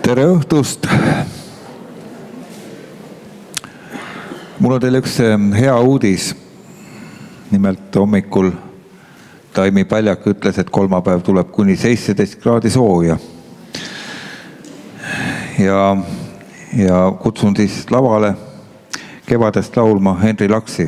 Tere õhtust! Mul on teile üks hea uudis. Nimelt hommikul Taimi Päljak ütles, et kolmapäev tuleb kuni 17 kraadi sooja. Ja kutsun siis lavale kevadest laulma Henri Laksi.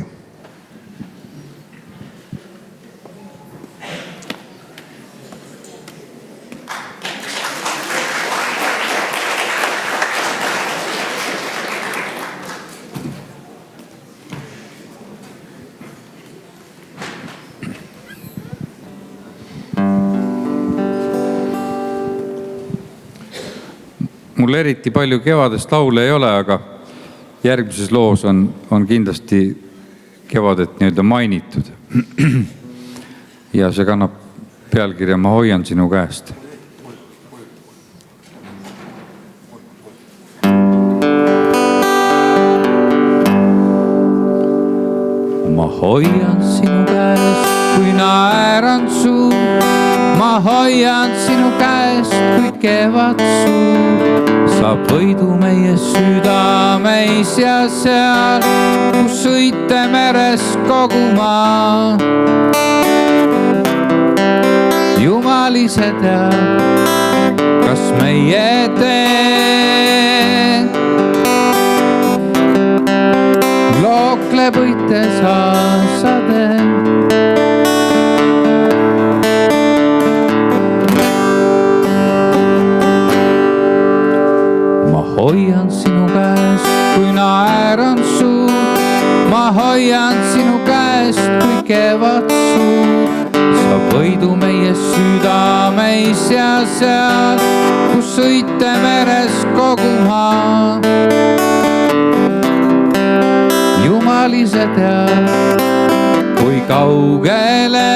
Mul eriti palju kevadest laule ei ole, aga järgmises loos on kindlasti kevadet nii-öelda mainitud. Ja see kannab pealkirja Ma hoian sinu käest. Ma hoian sinu käest, kui naeran suu. Ma hoian sinu käest, kui kevad suu. Saab võidu meie südameis ja seal, kus sõite meres kogu maa. Jumal ise teab, kas meie tee lookleb õites aastade. Hoian sinu käest, kui naeran suu. Ma hoian sinu käest, kui kevad suu. Saab võidu meie südameis ja seal, kus sõite meres kogu maa. Jumal ise teab, kui kaugele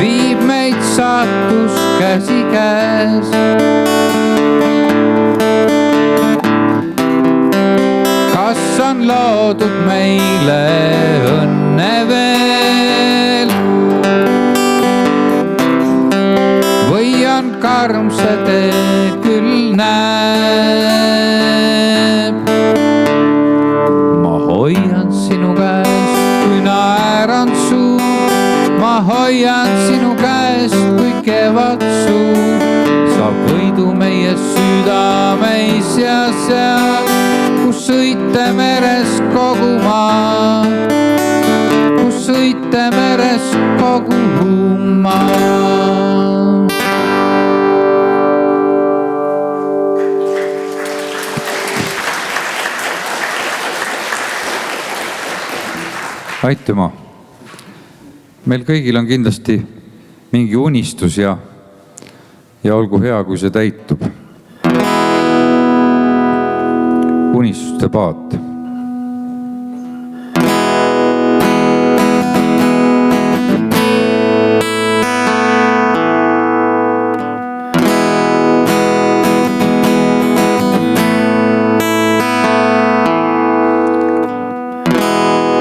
viib meid saatus käsi käes. Kas on loodud meile õnne veel või on karm see tee küll näeb. Ma hoian sinu käest, kui naeran suu. Ma hoian sinu käest, kui kevad suu. Saab võidu meie südameis ja seal, kus sõite meres kogu maa. Kus sõite meres kogu maa. Aitüma! Meil kõigil on kindlasti mingi unistus ja olgu hea, kui see täitub. Unistuste paat.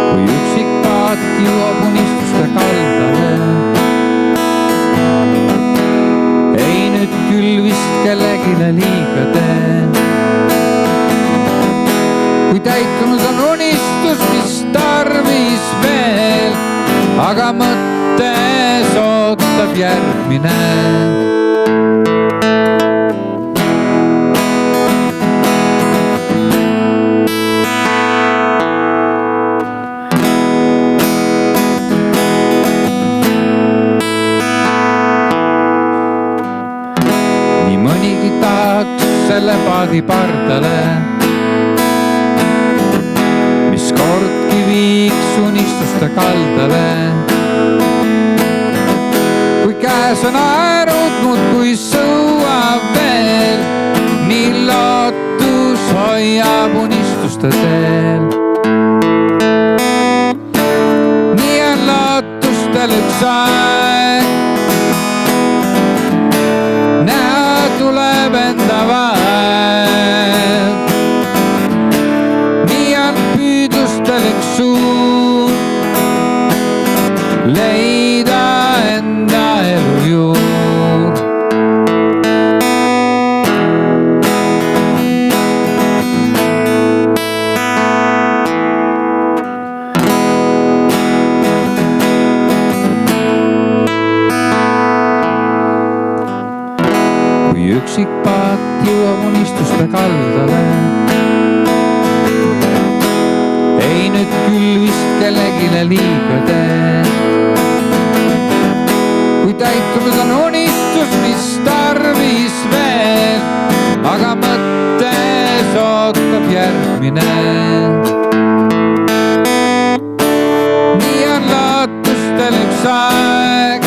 Kui üksik paat jõuab unistuste kaldale, ei nüüd küll vist kellegile liiga tee. Kui täitunud on unistus, mis tarvis veel, aga mõttes ootab järgmine. Nii mõnigi tahaks selle paadi pardale, mis kordki viiks unistuste kaldale. Kui käes on aerud muudkui sõuab veel, nii lootus hoiab unistuste teel. Nii on lootustel üks aeg, näha tuleb enda vaev. Nii on püüdlustel üks suund, leida enda elu juurde. üksikpaat jõuab unistuste kaldale. Ei nüüd küll vist kellegile liiga tee. Kui täitunud on unistus, mis tarvis veel, aga mõttes ootab järgmine. Nii on lootustel üks aeg,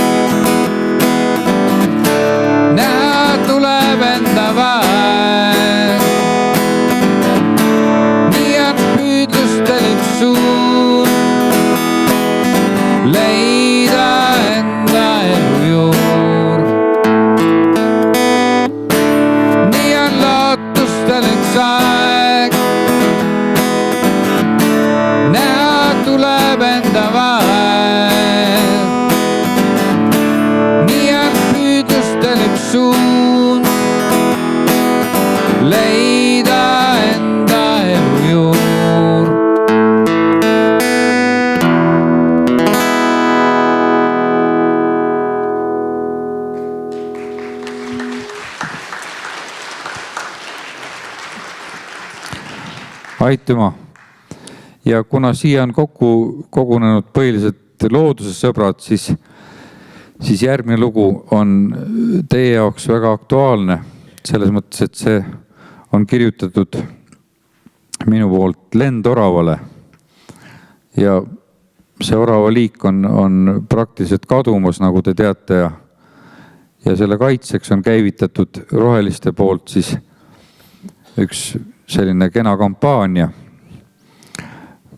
näha tuleb enda vaeg. Nii on püüdlustel üks suund, leida enda elujuur. Nii on lootustel üks aeg, näha tuleb enda vaeg. Nii on püüdlustel üks suund, leida enda elujuur. Aitüma. Ja kuna siia on kogunenud põhiliselt loodusesõbrad, siis järgmine lugu on teie jaoks väga aktuaalne. Selles mõttes, et see on kirjutatud minu poolt lendoravale. Ja see orava liik on praktiliselt kadumas, nagu te teate. Ja selle kaitseks on käivitatud roheliste poolt siis üks selline kena kampaania,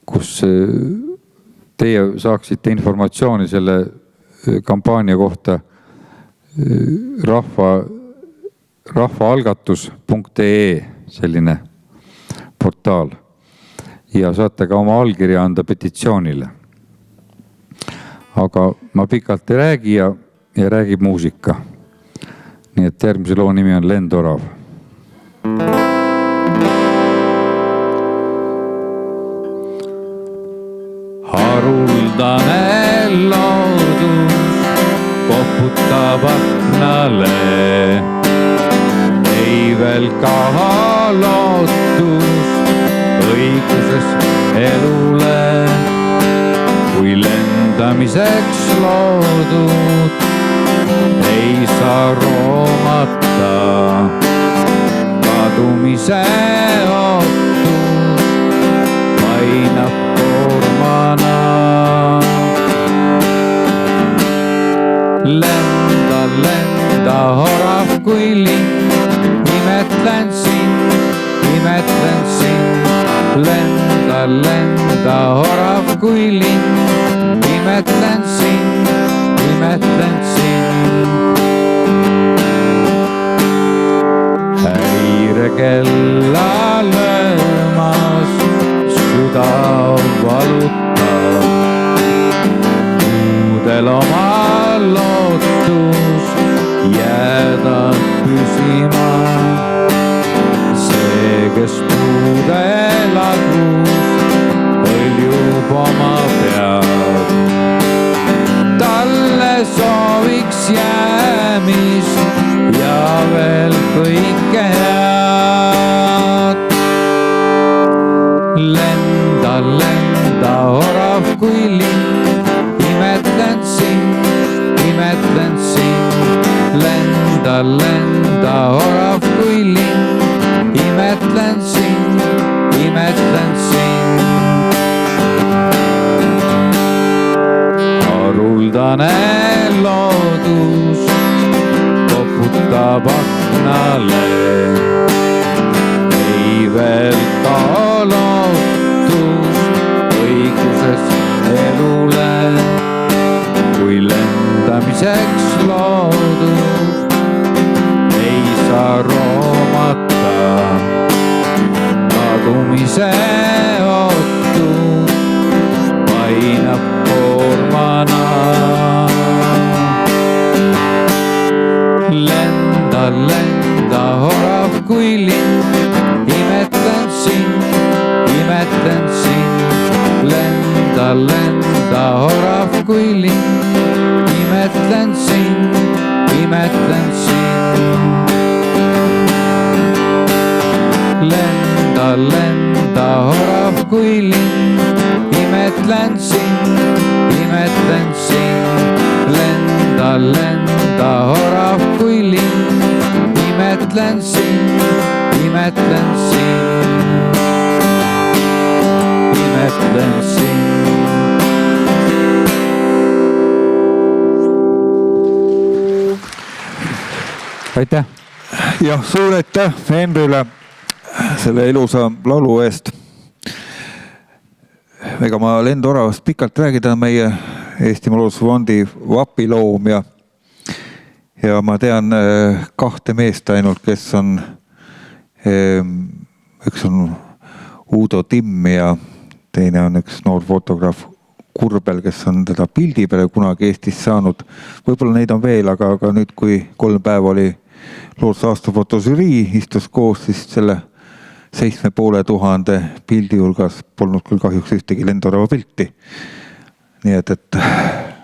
kus teie saaksite informatsiooni selle kampaania kohta rahvaalgatus.ee selline portaal ja saate ka oma allkirja anda petitsioonile. Aga ma pikalt ei räägi ja räägib muusika. Nii et järgmise loo nimi on Lendorav. Haruldane loodus koputab aknale, ei veel kaha lootus õiguses elule. Kui lendamiseks loodud, ei saa roomata kadumise ootus painab koormana. Lenda orav kui lind, imetlen sind. Lenda orav kui lind, imetlen sind. Häirekella löömas süda valutab, muudel oma lootus jääda püsima. See, kes puude lagus hõljub oma pead, talle sooviks jäämist ja veel kõike head. Lenda orav kui lind, imetlen sind. Lenda orav kui lind, imetlen sind. Haruldane loodus koputab aknale, ei veel ka lootus õiguses elule. Kui lendamiseks loodud, ei saa roomata kadumise ootus painab koormana. Lenda orav kui lind, imetlen sind. Lenda orav kui lind, imetlen sind. kui linn, imetlen sind, lenda, lenda, orav kui linn, imetlen sind, imetlen sind, imetlen sind. Aitäh! Jah, suur aitäh Henrile selle ilusa laulu eest. Ega ma lendoravast pikalt räägida, meie Eestimaa Loodusfondi vapiloom ja ma tean kahte meest ainult, kes on, üks on Uudo Timm ja teine on üks noor fotograaf Kurbel, kes on teda pildi peale kunagi Eestis saanud. Võib-olla neid on veel, aga nüüd, kui 3 päeva oli loodusaasta žürii istus koos, siis selle 7500 pildi hulgas polnud küll kahjuks ühtegi lendorava pilti. Nii et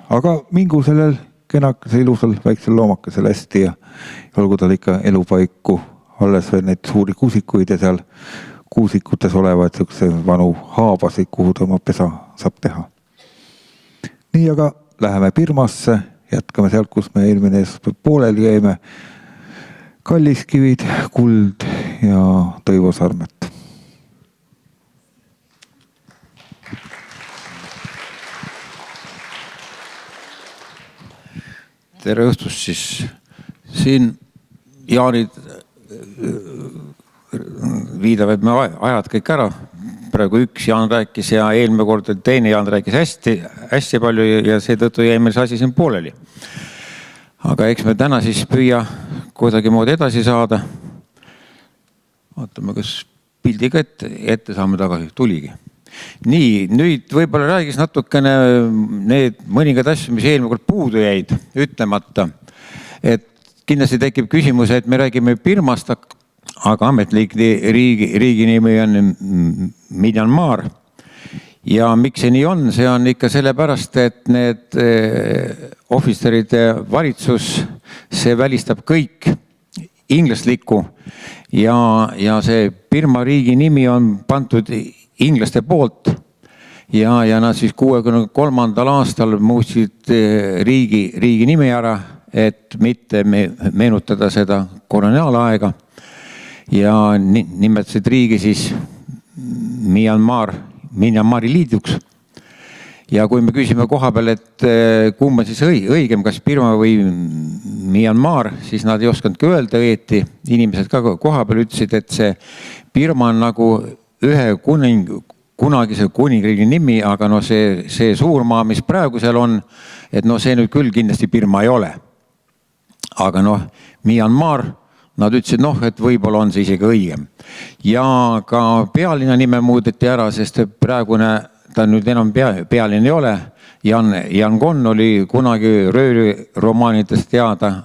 aga mingu sellel kenakese ilusal väiksel loomakesel hästi ja olgu tal ikka elupaiku alles veel neid suuri kuusikuid ja seal kuusikutes olevad siukse vanu haabasid, kuhu ta oma pesa saab teha. Nii, aga läheme Pirmasse, jätkame sealt, kus me eelmine pooleli jäime. Kalliskivid, Kuld ja Toivo Sarmet. Tere õhtust siis. Siin Jaanid viidavad me ajad kõik ära. Praegu üks Jaan rääkis ja eelmine kord teine Jaan rääkis hästi palju ja seetõttu jäi meil see asi siin pooleli. Aga eks me täna siis püüa kuidagi moodi edasi saada. Vaatame, kas pildiga ette saame tagasi. Tuligi. Nii, nüüd võib-olla räägis natukene need mõningad asju, mis eelmine kord puudu jäid ütlemata. Et kindlasti tekib küsimus, et me räägime Birmast, aga ametlik riigi nimi on Myanmar. Ja miks see nii on? See on ikka sellepärast, et need ohvitseride valitsus, see välistab kõik inglaslikku ja see Birma riigi nimi on pandud inglaste poolt ja nad siis 63. aastal muutsid riigi nimi ära, et mitte meenutada seda koloniaalaega ja nimetasid riigi siis Myanmari liiduks. Ja kui me küsime koha peal, et kumma siis õigem, kas Birma või Myanmar, siis nad ei oskandki öelda õieti. Inimesed ka koha peal ütlesid, et see Birma on nagu ühe kunagise kuningriigi nimi, aga no see suurmaa, mis praegu seal on, et no see nüüd küll kindlasti Birma ei ole. Aga noh, Myanmar, nad ütlesid, et võib-olla on see isegi õigem. Ja ka pealinna nime muudeti ära, sest praegune ta nüüd enam pealinn ei ole. Yangon oli kunagi rööriromaanidest teada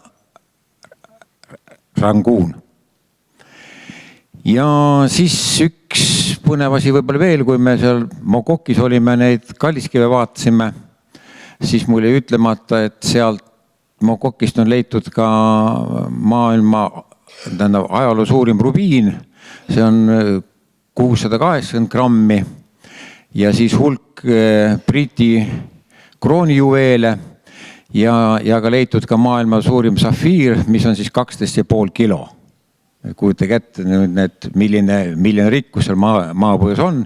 Rangoon. Ja siis üks põnev asi võib-olla veel, kui me seal Mokokis olime, neid kalliskive vaatasime, siis mul jäi ütlemata, et sealt Mokokist on leitud ka maailma ajaloo suurim rubiin. See on 680 grammi ja siis hulk Briti kroonijuveele ja ka leitud ka maailma suurim safiir, mis on siis 12,5 kilo. Kujutage ette, milline rikkus seal maapõõs on.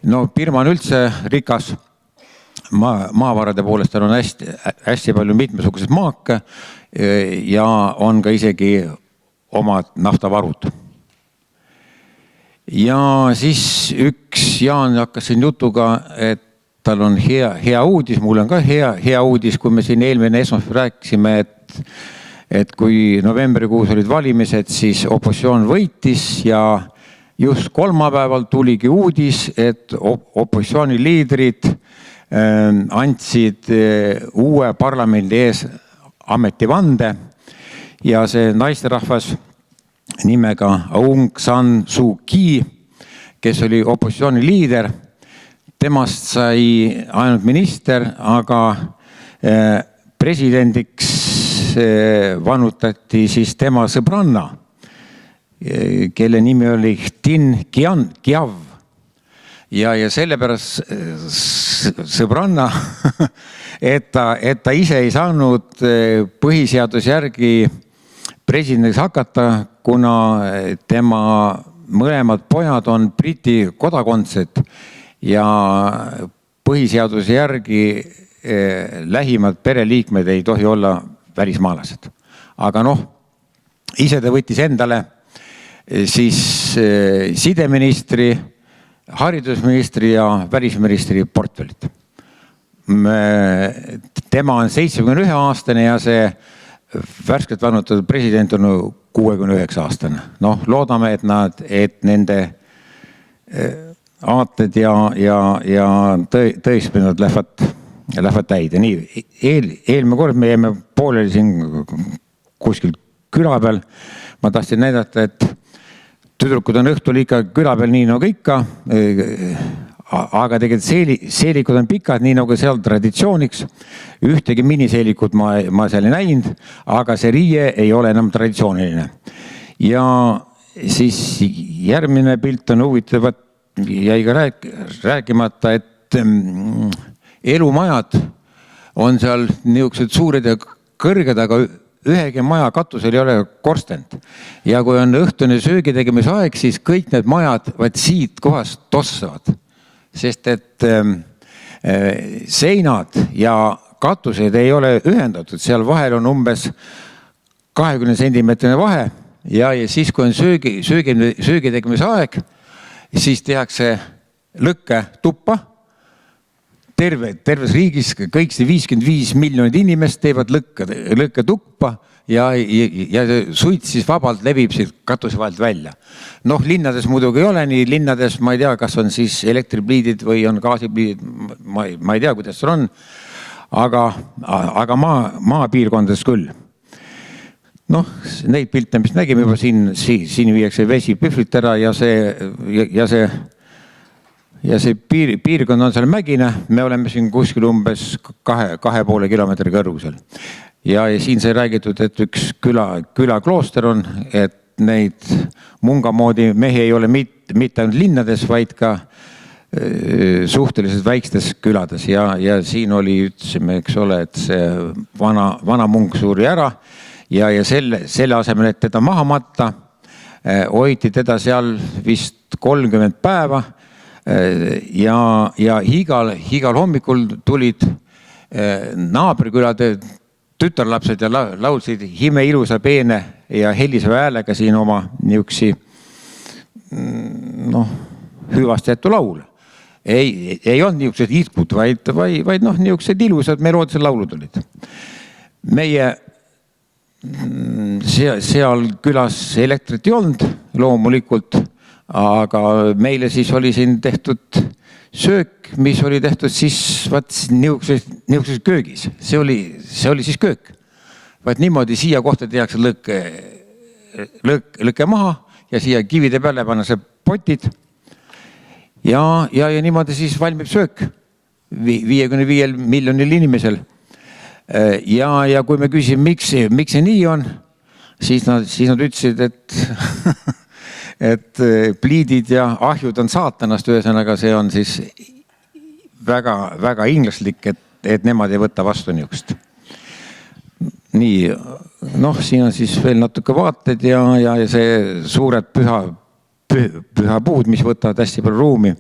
No Birma on üldse rikas maavarade poolest, tal on hästi palju mitmesugused maake ja on ka isegi omad naftavarud. Ja siis üks Jaan hakkas siin jutuga, et tal on hea uudis, mul on ka hea uudis, kui me siin eelmine esmaspäev rääkisime, et kui novembrikuus olid valimised, siis opositsioon võitis ja just kolmapäeval tuligi uudis, et opositsiooni liidrid andsid uue parlamendi ees ametivande ja see naisterahvas nimega Aung San Suu Kyi, kes oli opositsiooni liider, temast sai ainult minister, aga presidendiks vannutati siis tema sõbranna, kelle nimi oli Tin Kiav. ja sellepärast sõbranna, et ta ise ei saanud põhiseaduse järgi presidendiks hakata, kuna tema mõlemad pojad on Briti kodakondsed ja põhiseaduse järgi lähimad pereliikmed ei tohi olla välismaalased. Aga ise ta võttis endale siis sideministri, haridusministri ja välisministri portfellit. Tema on 71-aastane ja see värskelt vannutatud president on 69-aastane. Loodame, et nende aated ja tõispidud lähevad täide. Nii, eelmine kord me jäime pooleli siin kuskil küla peal. Ma tahtsin näidata, et tüdrukud on õhtul ikka küla peal nii nagu ikka, aga tegelikult seelikud on pikad, nii nagu seal traditsiooniks. Ühtegi miniseelikut ma seal ei näinud, aga see riie ei ole enam traditsiooniline. Ja siis järgmine pilt on huvitav, jäi ka rääkimata, et elumajad on seal niisugused suured ja kõrged, aga ühegi maja katusel ei ole korstent. Ja kui on õhtune söögi tegemise aeg, siis kõik need majad siit kohast tossavad. Sest et seinad ja katused ei ole ühendatud, seal vahel on umbes 20 sentimeetrine vahe ja siis kui on söögi tegemise aeg, siis tehakse lõkke tuppa. Terves riigis kõik see 55 miljonit inimest teevad lõkke tuppa ja suit siis vabalt levib siit katuse vahelt välja. Linnades muidugi ei ole nii, linnades ma ei tea, kas on siis elektripliidid või on gaasipliidid, ma ei tea, kuidas see on, aga maapiirkondades küll. Neid pilte, mis nägime juba siin viiakse vesi pühvlit ära ja see piirkond on seal mägine, me oleme siin kuskil umbes 2,5 kilomeetri kõrgusel. Ja siin sai räägitud, et üks külaklooster on, et neid mungamoodi mehi ei ole mitte ainult linnades, vaid ka suhteliselt väikstes külades. Ja siin ütlesime, eks ole, et see vana munk suri ära ja selle asemel, et teda maha matta, hoiti teda seal vist 30 päeva. Ja igal hommikul tulid naabrikülade tütarlapsed ja laulsid hime ilusa peene ja heliseva häälega siin oma niuksi hüvast jättu laul. Ei olnud niisugused itkud, vaid niisugused ilusad meloodised laulud olid. Meie seal külas elektrit ei olnud loomulikult, aga meile siis oli siin tehtud söök, mis oli tehtud siis niisuguses köögis. See oli siis köök. Niimoodi siia kohta tehakse lõkke maha ja siia kivide peale pannakse potid ja niimoodi siis valmib söök 55 miljonil inimesel. Ja kui me küsime, miks see nii on, siis nad ütlesid, et pliidid ja ahjud on saatanast, ühesõnaga see on siis väga, väga inglaslik, et nemad ei võta vastu niisugust. Nii, siin on siis veel natuke vaated ja see suured pühapuud, mis võtavad hästi palju ruumi.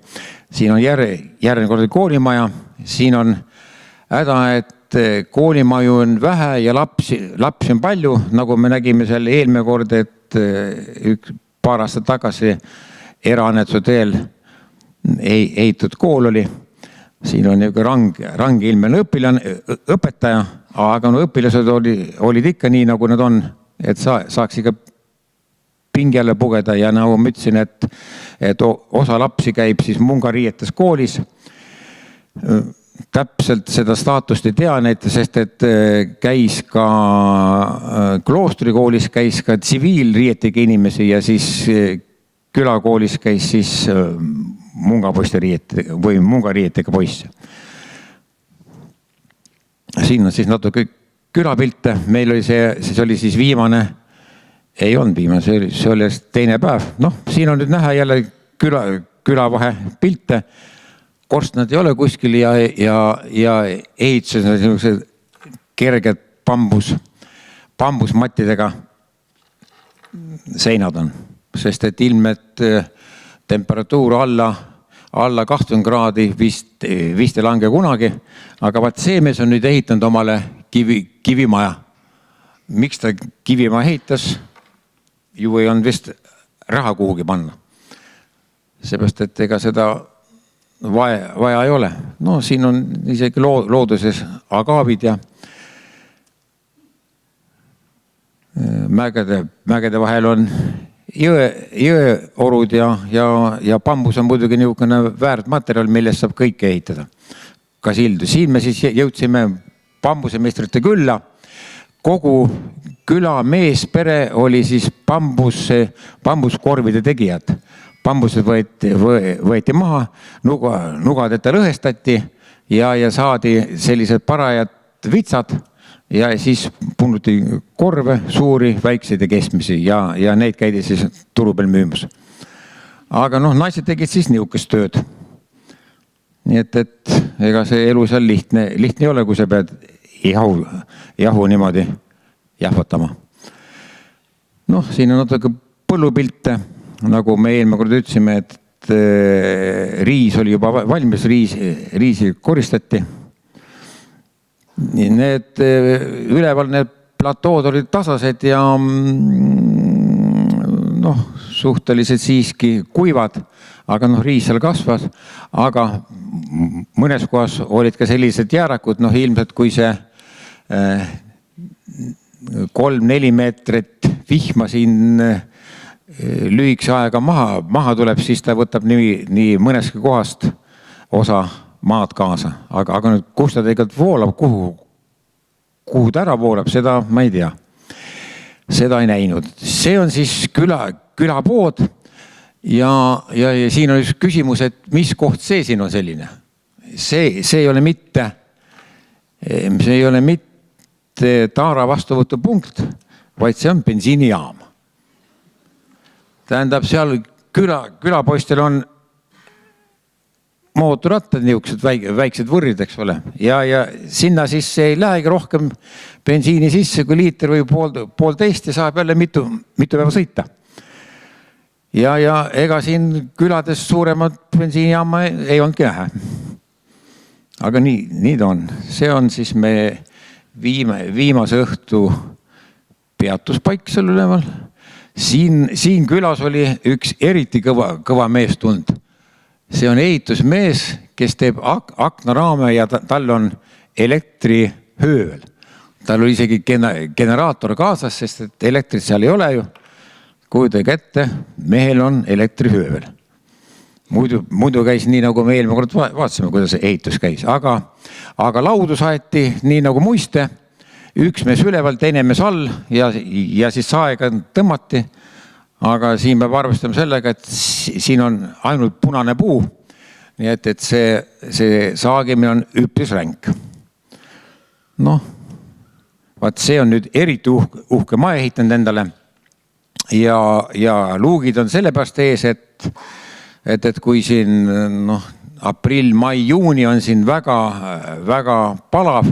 Siin on järgmine kord koolimaja, siin on häda, et koolimaju on vähe ja lapsi on palju, nagu me nägime seal eelmine kord, et paar aastat tagasi eraannetuse teel ehitatud kool oli. Siin on rangilmeline õpetaja, aga õpilased olid ikka nii, nagu nad on, et saaks ikka pingi alla pugeda ja nagu ma ütlesin, et osa lapsi käib siis mungariietes koolis. Täpselt seda staatust ei tea näite, sest et käis ka kloostrikoolis, käis ka tsiviilriietega inimesi ja siis külakoolis käis siis mungariietega poisse. Siin on siis natuke külapilte. Meil oli see oli siis viimane, ei olnud viimane, see oli teine päev. Siin on nüüd näha jälle külavahe pilte. Korstnad ei ole kuskil ja ehituses on sellised kerged bambusmattidega seinad on, sest et ilmselt temperatuur alla 20 kraadi vist ei lange kunagi, aga vaat see mees on nüüd ehitanud omale kivimaja. Miks ta kivimaja ehitas? Ju ei olnud vist raha kuhugi panna. Seepärast, et ega seda vaja ei ole. No siin on isegi looduses agaabid ja mägede vahel on jõeorud ja bambus on muidugi niisugune väärtmaterjal, millest saab kõike ehitada. Ka sildu. Siin me siis jõudsime bambusemeistrite külla. Kogu küla meespere oli siis bambuskorvide tegijad. Bambused võeti maha, nugadeta lõhestati ja saadi sellised parajad vitsad ja siis punnuti korve, suuri, väikseid ja keskmisi ja neid käidi siis turu peal müümas. Aga naised tegid siis niisugust tööd. Nii et ega see elu seal lihtne ei ole, kui sa pead jahu niimoodi jahvatama. Siin on natuke põllupilte. Nagu me eelmine kord ütlesime, et riis oli juba valmis, riisi koristati. Need üleval need platood olid tasased ja suhteliselt siiski kuivad, aga riis seal kasvas. Aga mõnes kohas olid ka sellised jäärakud, ilmselt kui see 3-4 meetrit vihma siin lühikese aega maha tuleb, siis ta võtab nii mõneski kohast osa maad kaasa. Aga nüüd, kus ta tegelikult voolab, kuhu ta ära voolab, seda ma ei tea. Seda ei näinud. See on siis külapood ja siin on üks küsimus, et mis koht see siin on selline. See ei ole mitte taara vastuvõtupunkt, vaid see on bensiinijaam. Tähendab, seal külapoistel on mootorrattad, niisugused väiksed võrrid, eks ole. Ja sinna siis ei lähegi rohkem bensiini sisse, kui liiter või poolteist ja saab jälle mitu päeva sõita. Ja ega siin külades suuremad bensiinijaama ei olnudki näha. Aga nii ta on. See on siis me viimase õhtu peatuspaik seal üleval. Siin külas oli üks eriti kõva mees tund. See on ehitusmees, kes teeb aknaraame ja tal on elektrihöövel. Tal oli isegi generaator kaasas, sest et elektrit seal ei ole ju. Kujutage ette, mehel on elektrihöövel. Muidu käis nii, nagu me eelmine kord vaatasime, kuidas ehitus käis. Aga laudu saeti nii nagu muiste. Üks mees üleval, teine mees all ja siis saega tõmmati. Aga siin peab arvestama sellega, et siin on ainult punane puu. Nii et see saagimine on üpris ränk. Vaat see on nüüd eriti uhke maja ehitanud endale. Ja luugid on sellepärast ees, et kui siin aprill, mai, juuni on siin väga palav,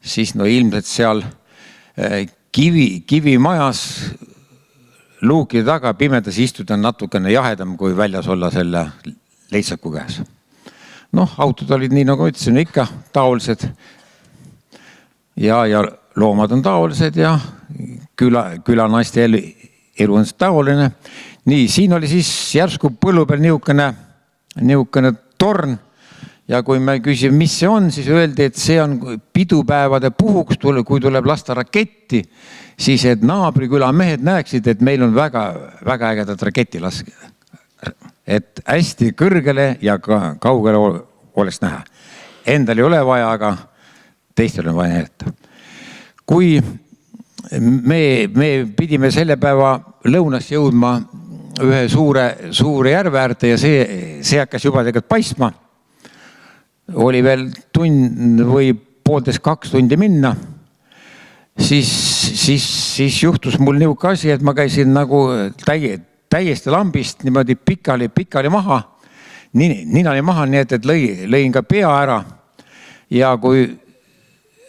siis ilmselt seal kivimajas luukide taga pimedas istuda on natukene jahedam, kui väljas olla selle leitsaku käes. Autod olid nii, nagu ütlesin, ikka taolised ja loomad on taolised ja külanaiste elu on taoline. Nii, siin oli siis järsku põllu peal niisugune torn. Ja kui me küsime, mis see on, siis öeldi, et see on pidupäevade puhuks, kui tuleb lasta raketti, siis et naabriküla mehed näeksid, et meil on väga ägedad raketilasked. Et hästi kõrgele ja kaugele oleks näha. Endal ei ole vaja, aga teistel on vaja näidata. Kui me pidime selle päeva lõunas jõudma ühe suure järve äärde ja see hakkas juba tegelikult paistma. Oli veel tund või 1,5–2 tundi minna, siis juhtus mul niisugune asi, et ma käisin nagu täiesti lambist niimoodi pikali maha nina oli maha, nii et lõin ka pea ära. Ja kui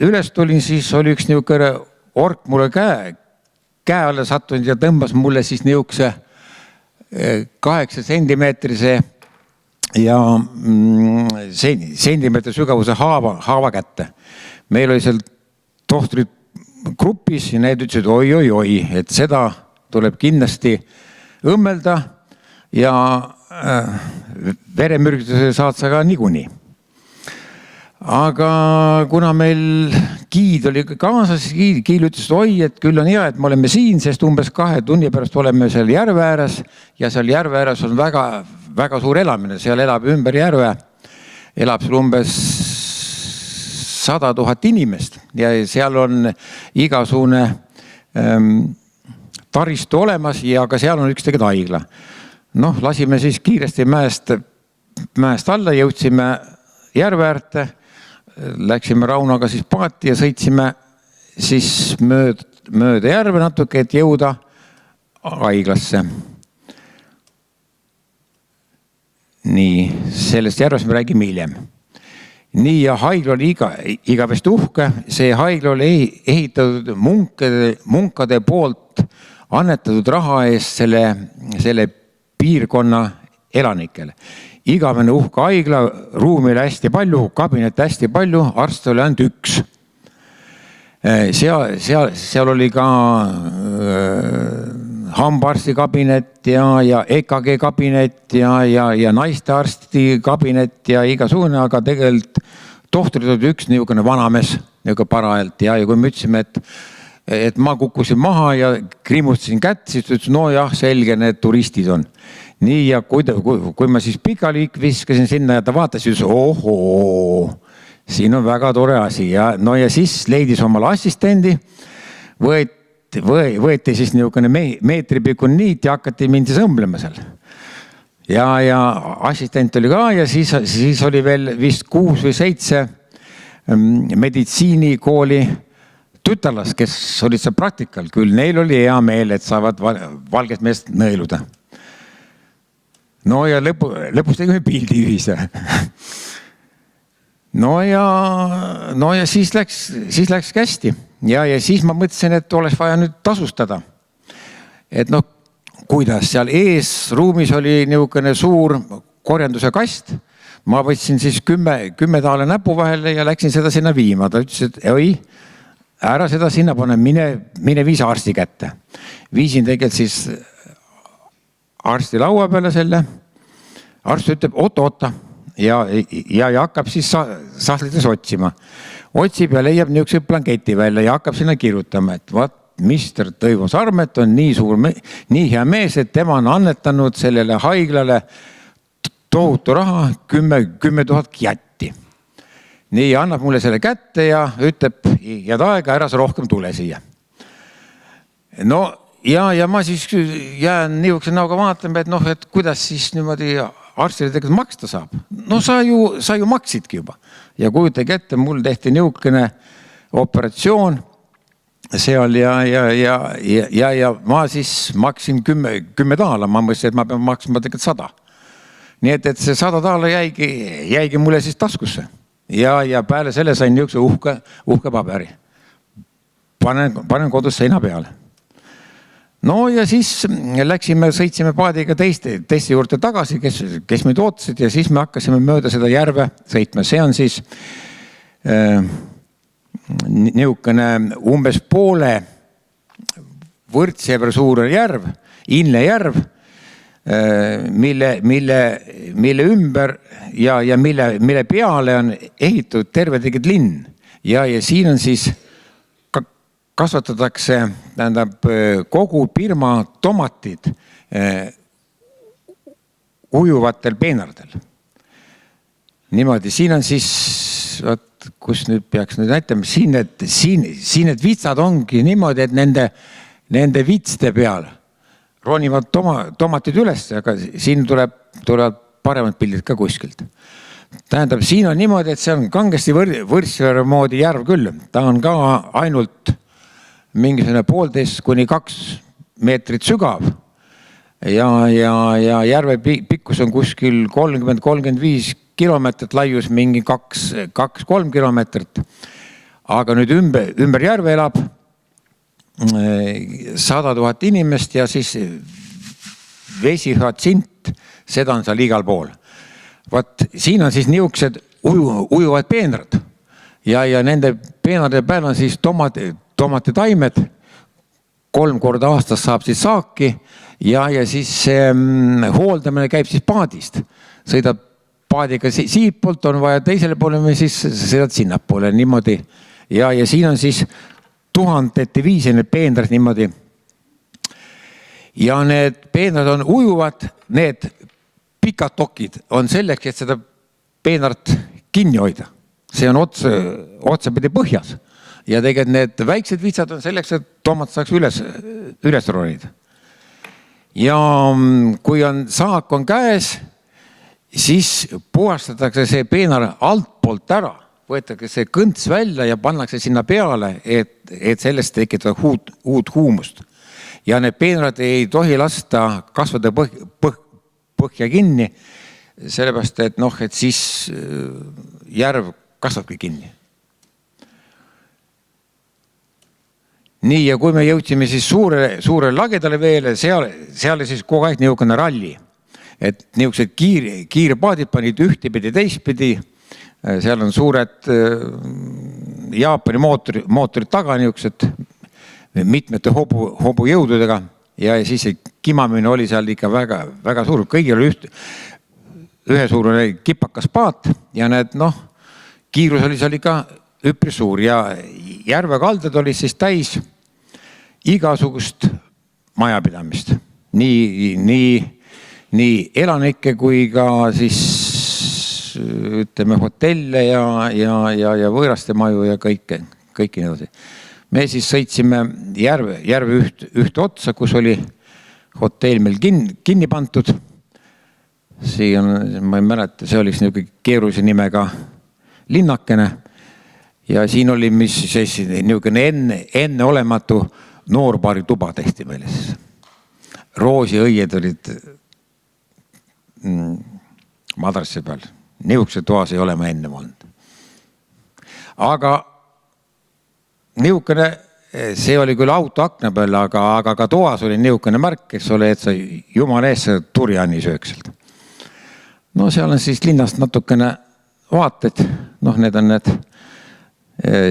üles tulin, siis oli üks niisugune ork mulle käe alla sattunud ja tõmbas mulle siis niisuguse 8 sentimeetrise ja sentimeetri sügavuse haava kätte. Meil oli seal tohtrid grupis ja need ütlesid oi, et seda tuleb kindlasti õmmelda ja veremürgituse saad sa ka niikuinii. Aga kuna meil giid oli kaasas, giil ütles, et küll on hea, et me oleme siin, sest umbes 2 tunni pärast oleme seal järve ääres ja seal järve ääres on väga, väga suur elamine. Seal elab ümber järve, elab seal umbes 100 000 inimest ja seal on igasugune taristu olemas ja ka seal on üks tegelikult haigla. Lasime siis kiiresti mäest alla, jõudsime järve äärde, läksime Raunaga siis paati ja sõitsime siis mööda järve natuke, et jõuda haiglasse. Nii, sellest järvest me räägime hiljem. Nii, ja haigla oli igavesti uhke. See haigla oli ehitatud munkade poolt annetatud raha eest selle piirkonna elanikele. Igavene uhke haigla, ruumi oli hästi palju, kabinet hästi palju, arst oli ainult üks. Seal oli ka hambaarsti kabinet ja EKG kabinet ja naistearsti kabinet ja igasugune, aga tegelikult tohtrid oli üks niisugune vanamees niisugune parajalt ja kui me ütlesime, et ma kukkusin maha ja krimustasin kätt, siis ütlesin, selge, need turistid on. Nii, ja kui ma siis pikali viskasin sinna ja ta vaatas, siis siin on väga tore asi. Ja siis leidis omale assistendi, võeti siis niisugune meetripikkune niit ja hakati mind siis õmblema seal. Ja assistent oli ka ja siis oli veel vist 6 või 7 meditsiinikooli tütarlast, kes olid seal praktikal. Küll neil oli hea meel, et saavad valget meest nõeluda. Ja lõpus tegime pildi ühise. Ja siis läks hästi. Ja siis ma mõtlesin, et oleks vaja nüüd tasustada. Et kuidas seal ees ruumis oli niisugune suur korjanduse kast. Ma võtsin siis 10 taale näpu vahele ja läksin seda sinna viima. Ta ütles, et oi, ära seda sinna pane, mine viis arsti kätte. Viisin tegelikult siis arsti laua peale selle. Arst ütleb, oota. Ja hakkab siis sahtlites otsima. Otsib ja leiab niisuguse blanketi välja ja hakkab sinna kirjutama, et Mr. Tõivo Sarmet on nii hea mees, et tema on annetanud sellele haiglale tohutu raha 10 000 jätti. Nii, annab mulle selle kätte ja ütleb, jääd aega, ära sa rohkem tule siia. Ja ma siis jään niisuguse näoga vaatama, et kuidas siis niimoodi arstile tegelikult maksta saab. Sa ju maksidki juba. Ja kujutage ette, mul tehti niisugune operatsioon seal ja ma siis maksin 10 taala. Ma mõtlesin, et ma pean maksma tegelikult 100. Nii et see 100 taala jäigi mulle siis taskusse. Ja peale selle sain niisuguse uhke paberi. Panen kodus seina peale. Ja siis sõitsime paadiga teiste juurde tagasi, kes meid ootasid ja siis me hakkasime mööda seda järve sõitma. See on siis niisugune umbes poole Võrtsjärve suur järv, Inle järv, mille ümber ja mille peale on ehitatud terve tegelikult linn. Ja siin on siis kasvatatakse kogu Birma tomatid ujuvatel peenardel. Niimoodi, siin on siis, kus nüüd peaks näitama, siin need vitsad ongi niimoodi, et nende vitste peal ronivad tomatid üles, aga siin tulevad paremad pildid ka kuskilt. Tähendab, siin on niimoodi, et see on kangesti Võrtsjärve moodi järv küll. Ta on ka ainult mingisugune 1,5 kuni 2 meetrit sügav. ja järve pikkus on kuskil 30-35 kilomeetrit, laius mingi 2-3 kilomeetrit. Aga nüüd ümber järve elab 100 000 inimest ja siis vesihüatsint, seda on seal igal pool. Vaat siin on siis niisugused ujuvad peenrad ja nende peenrade peal on siis tomatitaimed. 3 korda aastas saab siis saaki ja siis hooldamine käib siis paadist. Sõidab paadiga siit poolt, on vaja teisele poole, siis sõidad sinnapoole niimoodi. Ja siin on siis tuhandete viisi need peenrad niimoodi. Ja need peenrad on ujuvad, need pikad dokid on selleks, et seda peenart kinni hoida. See on otsapidi põhjas. Ja tegelikult need väiksed vitsad on selleks, et tomat saaks üles ronida. Ja kui on saak on käes, siis puhastatakse see peenar altpoolt ära. Võetakse see kõnts välja ja pannakse sinna peale, et sellest tekitada uut huumust. Ja need peenrad ei tohi lasta kasvada põhja kinni, sellepärast, et siis järv kasvabki kinni. Nii, ja kui me jõudsime siis suure lagedale veele, seal oli siis kogu aeg niisugune ralli. Et niisugused kiirpaadid panid ühtepidi, teistpidi. Seal on suured Jaapani mootorid taga niisugused mitmete hobujõududega ja siis see kimamine oli seal ikka väga, väga suur. Kõigil oli ühe suurune kipakas paat ja need kiirus oli seal ikka üpris suur ja järve kaldad oli siis täis igasugust majapidamist. Nii elanikke kui ka siis ütleme hotelle ja võõraste maju ja kõiki nii. Me siis sõitsime järve ühte otsa, kus oli hotell meil kinni pantud. Ma ei mäleta, see oli niisugune keerulise nimega linnakene. Ja siin oli niisugune enne olematu noorpaari tuba tehti meile siis. Roosiõied olid madrasse peal. Niisuguse toas ei ole ma enne olnud. Aga niisugune, see oli küll auto akna peal, aga ka toas oli niisugune märk, kes oli, et sa jumal ees turjani söökselt. Seal on siis linnast natukene vaated, need on need.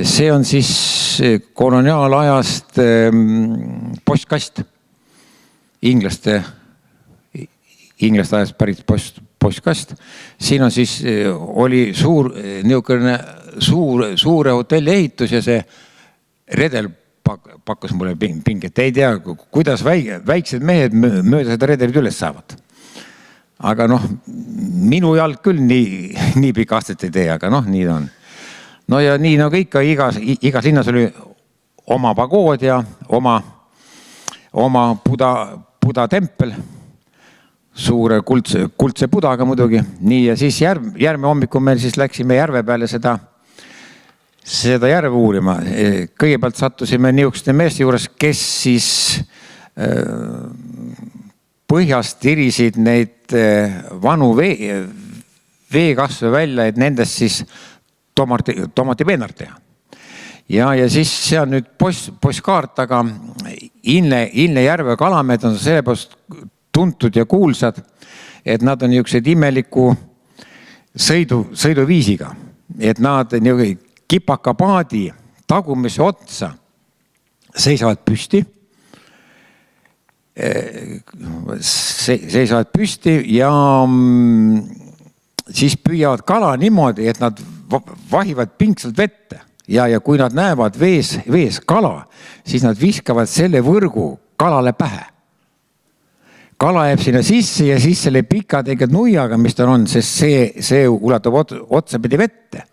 See on siis koloniaalajast postkast. Inglaste ajast pärit postkast. Siin on siis, oli suure hotelli ehitus ja see redel pakkus mulle pinget. Ei tea, kuidas väiksed mehed mööda seda redelit üles saavad. Aga minu jalg küll nii pikka astet ei tee, aga nii on. Ja nii nagu ikka, igas linnas oli oma pagood ja oma Buda tempel, suure kuldse Budaga muidugi. Nii ja siis järgmine hommikul meil siis läksime järve peale seda järve uurima. Kõigepealt sattusime niisuguste meeste juures, kes siis põhjast tirisid neid vanu veekasve välja, et nendest siis tomatipeenart teha. Ja siis see on nüüd postkaart, aga Ilne järve kalamehed on sellepärast tuntud ja kuulsad, et nad on niisugused imeliku sõiduviisiga. Et nad kipaka paadi tagumise otsa seisavad püsti. Seisavad püsti ja siis püüavad kala niimoodi, et nad vahivad pingsalt vette. Ja kui nad näevad vees kala, siis nad viskavad selle võrgu kalale pähe. Kala jääb sinna sisse ja siis selle pika tegelikult nuiaga, mis ta on, sest see ulatab otsapidi vette.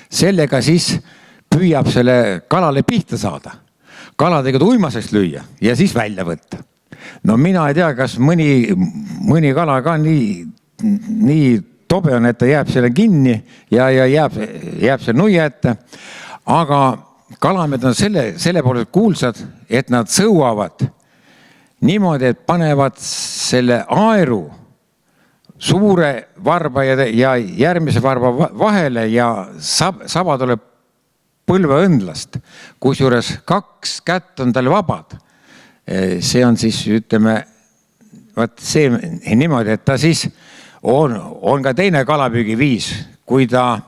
Sellega siis püüab selle kalale pihta saada. Kala tegelikult uimaseks lüüa ja siis välja võtta. Mina ei tea, kas mõni kala ka nii tobe on, et ta jääb selle kinni ja jääb selle nuia ette. Aga kalamed on selle poole kuulsad, et nad sõuavad niimoodi, et panevad selle aeru suure varba ja järgmise varba vahele ja saba tuleb põlveõndlast, kusjuures 2 kätt on tal vabad. See on siis, ütleme, see niimoodi, et ta siis on ka teine kalapüügiviis. Kui ta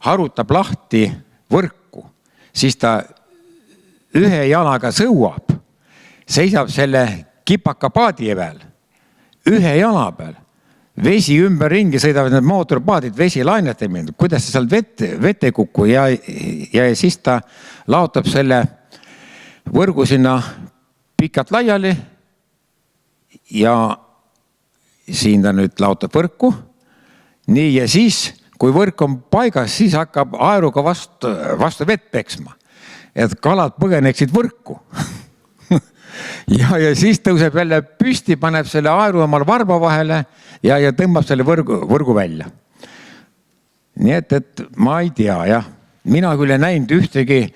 harutab lahti võrku, siis ta ühe jalaga sõuab, seisab selle kipaka paadi peal, ühe jala peal. Vesi ümberringi sõidavad need mootorpaadid, vesi lainetab mind, kuidas ta seal vette kuku ja siis ta laotab selle võrgu sinna pikalt laiali ja siin ta nüüd laotab võrku. Nii ja siis, kui võrk on paigas, siis hakkab aeruga vastu vett peksma, et kalad põgeneksid võrku. ja siis tõuseb jälle püsti, paneb selle aeru omal varba vahele ja tõmbab selle võrgu välja. Nii et ma ei tea, jah. Mina küll ei näinud ühtegi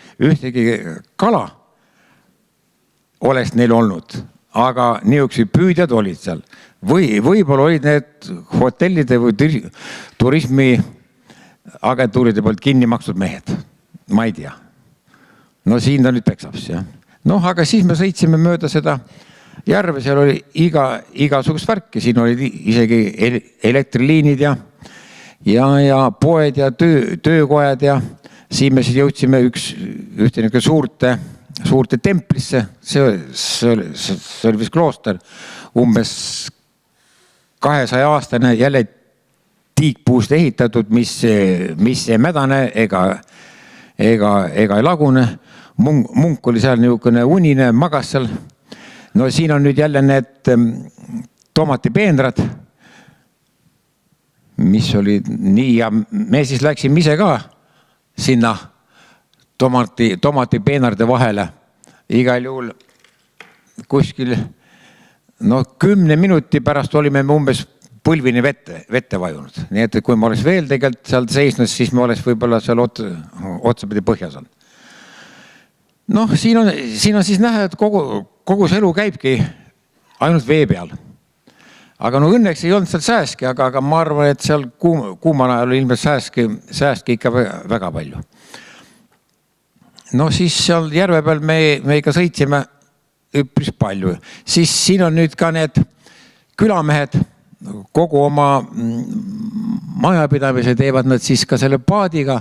kala oleks neil olnud, aga niisugused püüdjad olid seal. Võib-olla olid need hotellide või turismiagentuuride poolt kinni makstud mehed. Ma ei tea. No siin ta nüüd peksab, jah. Aga siis me sõitsime mööda seda järve, seal oli igasugust värki, siin olid isegi elektriliinid ja poed ja töökojad ja siin me siis jõudsime ühte suurte templisse, see oli vist klooster, umbes 200-aastane, jälle tiikpuust ehitatud, mis ei mädane ega ei lagune. Munk oli seal niisugune unine, magas seal. No siin on nüüd jälle need tomatipeenrad, mis oli nii ja me siis läksime ise ka sinna tomatipeenarde vahele. Igal juhul kuskil 10 minuti pärast olime me umbes põlvini vette vajunud. Nii et kui ma oleks veel tegelikult seal seisnud, siis me oleks võib-olla seal otsapidi põhjas olnud. Siin on siis näha, et kogu see elu käibki ainult vee peal. Aga õnneks ei olnud seal sääski, aga ma arvan, et seal kuumal ajal ilmselt sääski ikka väga palju. Siis seal järve peal me ikka sõitsime üpris palju. Siis siin on nüüd ka need külamehed, kogu oma majapidamise teevad nad siis ka selle paadiga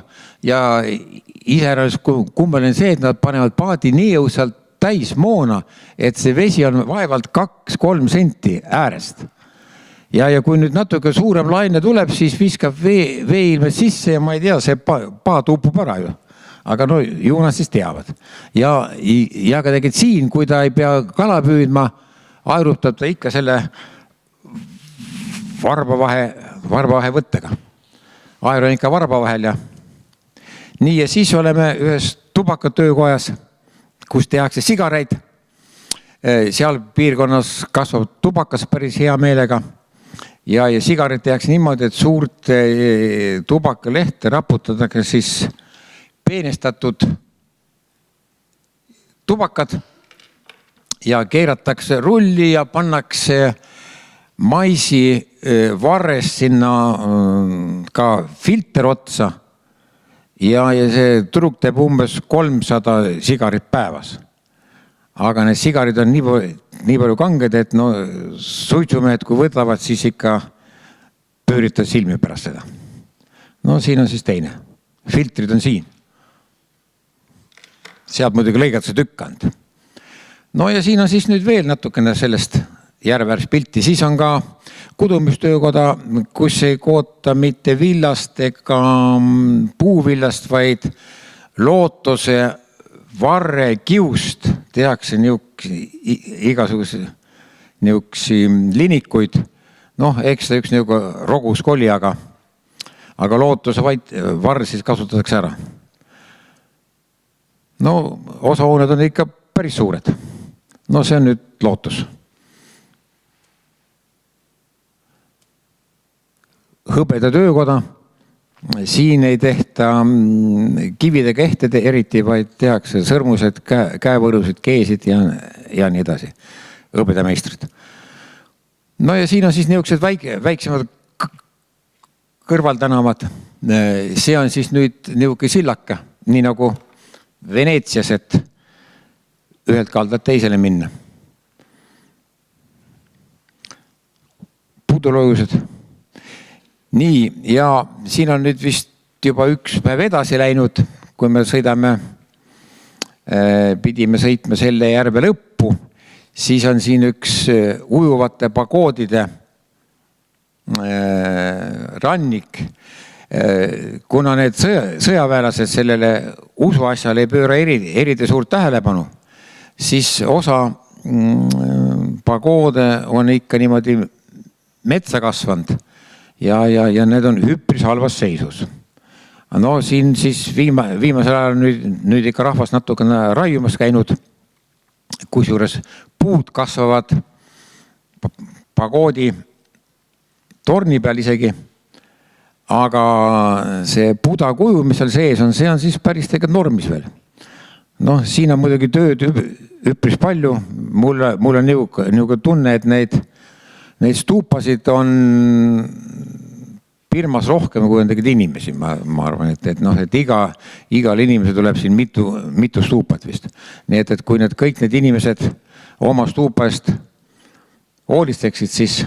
ja iseäranis kummaline see, et nad panevad paadi nii jõudsalt täis moona, et see vesi on vaevalt 2-3 senti äärest. Ja kui nüüd natuke suurem laine tuleb, siis viskab veeilmed sisse ja ma ei tea, see paad upub ära ju. Aga ju nad siis teavad. Ja ka tegelikult siin, kui ta ei pea kala püüdma, aerutab ta ikka selle varba võttega. Aer on ikka varba vahel ja nii ja siis oleme ühes tubakatöökojas, kus tehakse sigareid. Seal piirkonnas kasvab tubakas päris hea meelega ja sigareid tehakse niimoodi, et suurt tubakalehte raputatakse siis peenestatud tubakad ja keeratakse rulli ja pannakse maisi varres sinna ka filter otsa ja see trukk teeb umbes 300 sigarit päevas. Aga need sigarid on nii palju kanged, et suitsumehed kui võtavad, siis ikka pööritavad silmi pärast seda. Siin on siis teine. Filtrid on siin. Sealt muidugi lõigad see tükk and. Ja siin on siis nüüd veel natukene sellest järväärs pilti. Siis on ka kudumistöökoda, kus ei koota mitte villast ega puuvillast, vaid lootuse varre kiust tehakse igasuguse linikuid. Eks ta üks rogus koli, aga lootuse varre siis kasutatakse ära. Osa hooned on ikka päris suured. See on nüüd lootus. Hõbeda töökoda. Siin ei tehta kivide kehtede eriti, vaid tehakse sõrmused, käevõrusid, keesid ja nii edasi. hõbedameistrid. No ja siin on siis niisugused väiksemad kõrvaltänavad. See on siis nüüd niisugune sillaka, nii nagu Veneetsias, et ühelt kaldalt teisele minna. Pudulojused. Nii, ja siin on nüüd vist juba üks päev edasi läinud, kui me pidime sõitma selle järve lõppu, siis on siin üks ujuvate pagoodide rannik. Kuna need sõjaväelased sellele usuasjale ei pööra eriti suurt tähelepanu, siis osa pagoode on ikka niimoodi metsa kasvanud ja need on üpris halvas seisus. No siin siis viimasel ajal nüüd ikka rahvas natukene raiumas käinud, kusjuures puud kasvavad pagoodi torni peal isegi, aga see pudakuju, mis seal sees on, see on siis päris tegelikult normis veel. Noh, siin on muidugi tööd üpris palju. Mul on niisugune tunne, et neid stuupasid on Birmas rohkem kui on tegelikult inimesi. Ma arvan, et igal inimesel tuleb siin mitu stuupat vist. Nii et kui kõik need inimesed oma stuupast hoolitseksid, siis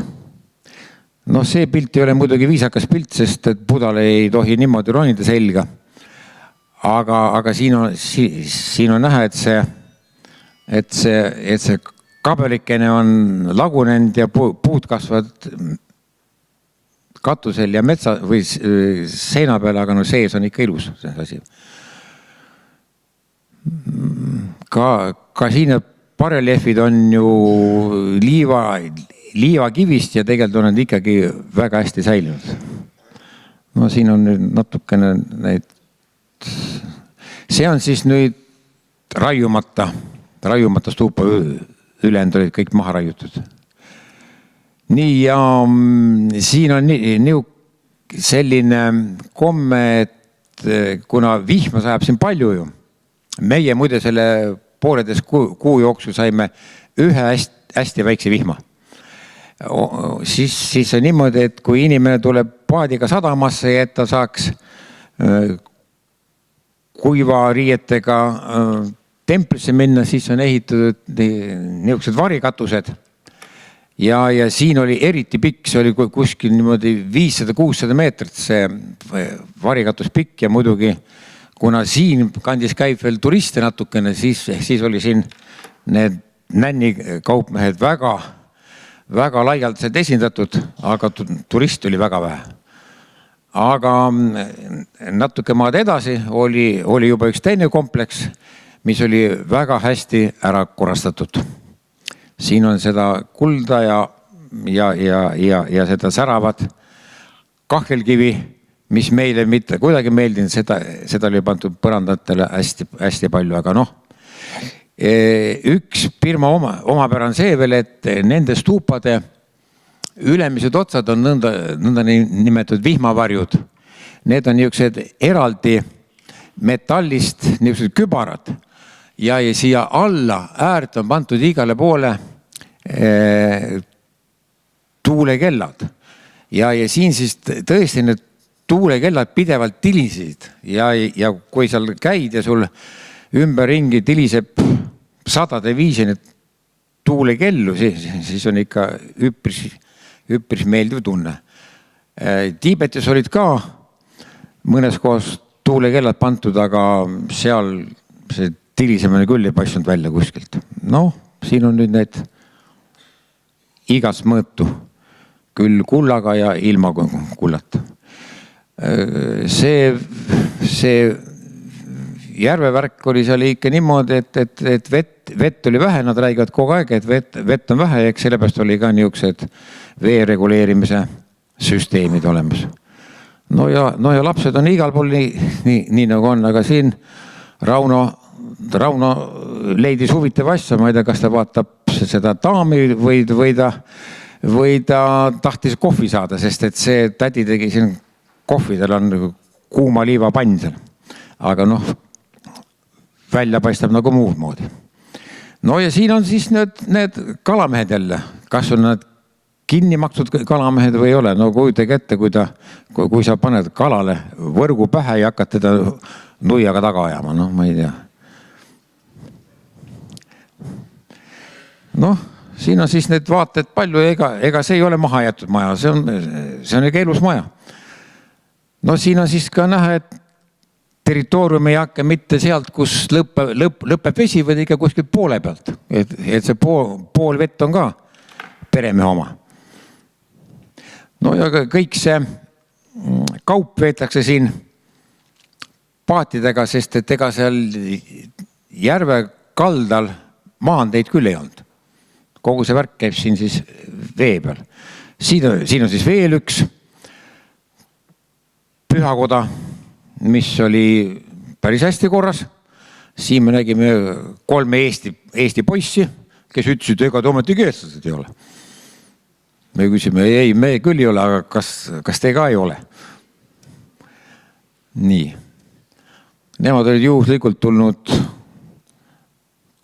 see pilt ei ole muidugi viisakas pilt, sest et pudale ei tohi niimoodi ronida selga. Aga siin on näha, et see kabelikene on lagunenud ja puud kasvavad katusel ja metsa või seina peal, aga sees on ikka ilus see asi. Ka siin bareljeefid on ju liivakivist ja tegelikult on need ikkagi väga hästi säilinud. No siin on nüüd natukene neid. See on siis nüüd raiumata stuupa ülejäänud olid kõik maha raiutud. Nii, ja siin on selline komme, et kuna vihma sajab siin palju ju, meie muide selle 1,5 kuu jooksul saime ühe hästi väikse vihma. Siis on niimoodi, et kui inimene tuleb paadiga sadamasse ja et ta saaks kuiva riietega templisse minna, siis on ehitatud niisugused varikatused. Ja siin oli eriti pikk, see oli kuskil niimoodi 500-600 meetrit see varikatus pikk ja muidugi, kuna siin kandis käib veel turiste natukene, siis oli siin need nännikaupmehed väga laialdaselt esindatud, aga turist oli väga vähe. Aga natuke maad edasi oli juba üks teine kompleks, mis oli väga hästi ära korrastatud. Siin on seda kulda ja seda säravat kahkelkivi, mis meile mitte kuidagi meeldinud, seda oli pandud põrandatele hästi palju, aga üks Birma omapära on see veel, et nende stuupade ülemised otsad on nõnda nimetatud vihmavarjud. Need on niisugused eraldi metallist niisugused kübarad ja siia alla äärt on pandud igale poole tuulekellad. Ja siin siis tõesti need tuulekellad pidevalt tilisid ja kui seal käid ja sul ümberringi tiliseb 100 viisi need tuulekellu, siis on ikka üpris meeldiv tunne. Tiibetis olid ka mõnes kohas tuulekellad pandud, aga seal see tilisemine küll ei paistnud välja kuskilt. Siin on nüüd need igas mõõtu, küll kullaga ja ilma kullata. See järvevärk oli seal ikka niimoodi, et vett oli vähe, nad räägivad kogu aeg, et vett on vähe, eks sellepärast oli ka niisugused vee reguleerimise süsteemid olemas. No ja lapsed on igal pool nii nagu on, aga siin Rauno leidis huvitav asja, ma ei tea, kas ta vaatab seda daami või ta tahtis kohvi saada, sest et see tädi tegi siin kohvidel on kuuma liivapann seal. Aga välja paistab nagu muud moodi. no ja siin on siis need kalamehed jälle, kas on nad kinni makstud kalamehed või ei ole. No kujutage ette, kui sa paned kalale võrgu pähe ja hakkad teda nuiaga taga ajama, noh, ma ei tea. Noh, siin on siis need vaated palju, ega see ei ole maha jätud maja, see on ikka elus maja. No siin on siis ka näha, et territoorium ei hakka mitte sealt, kus lõpeb vesi, või ikka kuskil poole pealt. Et see pool vett on ka peremehe oma. No ja kõik see kaup veetakse siin paatidega, sest et ega seal järve kaldal maanteid küll ei olnud. Kogu see värk käib siin siis vee peal. Siin on siis veel üks pühakoda, mis oli päris hästi korras. Siin me nägime 3 Eesti poissi, kes ütlesid, ega te ometi eestlased ei ole. Me küsime, ei, me küll ei ole, aga kas te ka ei ole? Nii. Nemad olid juhuslikult tulnud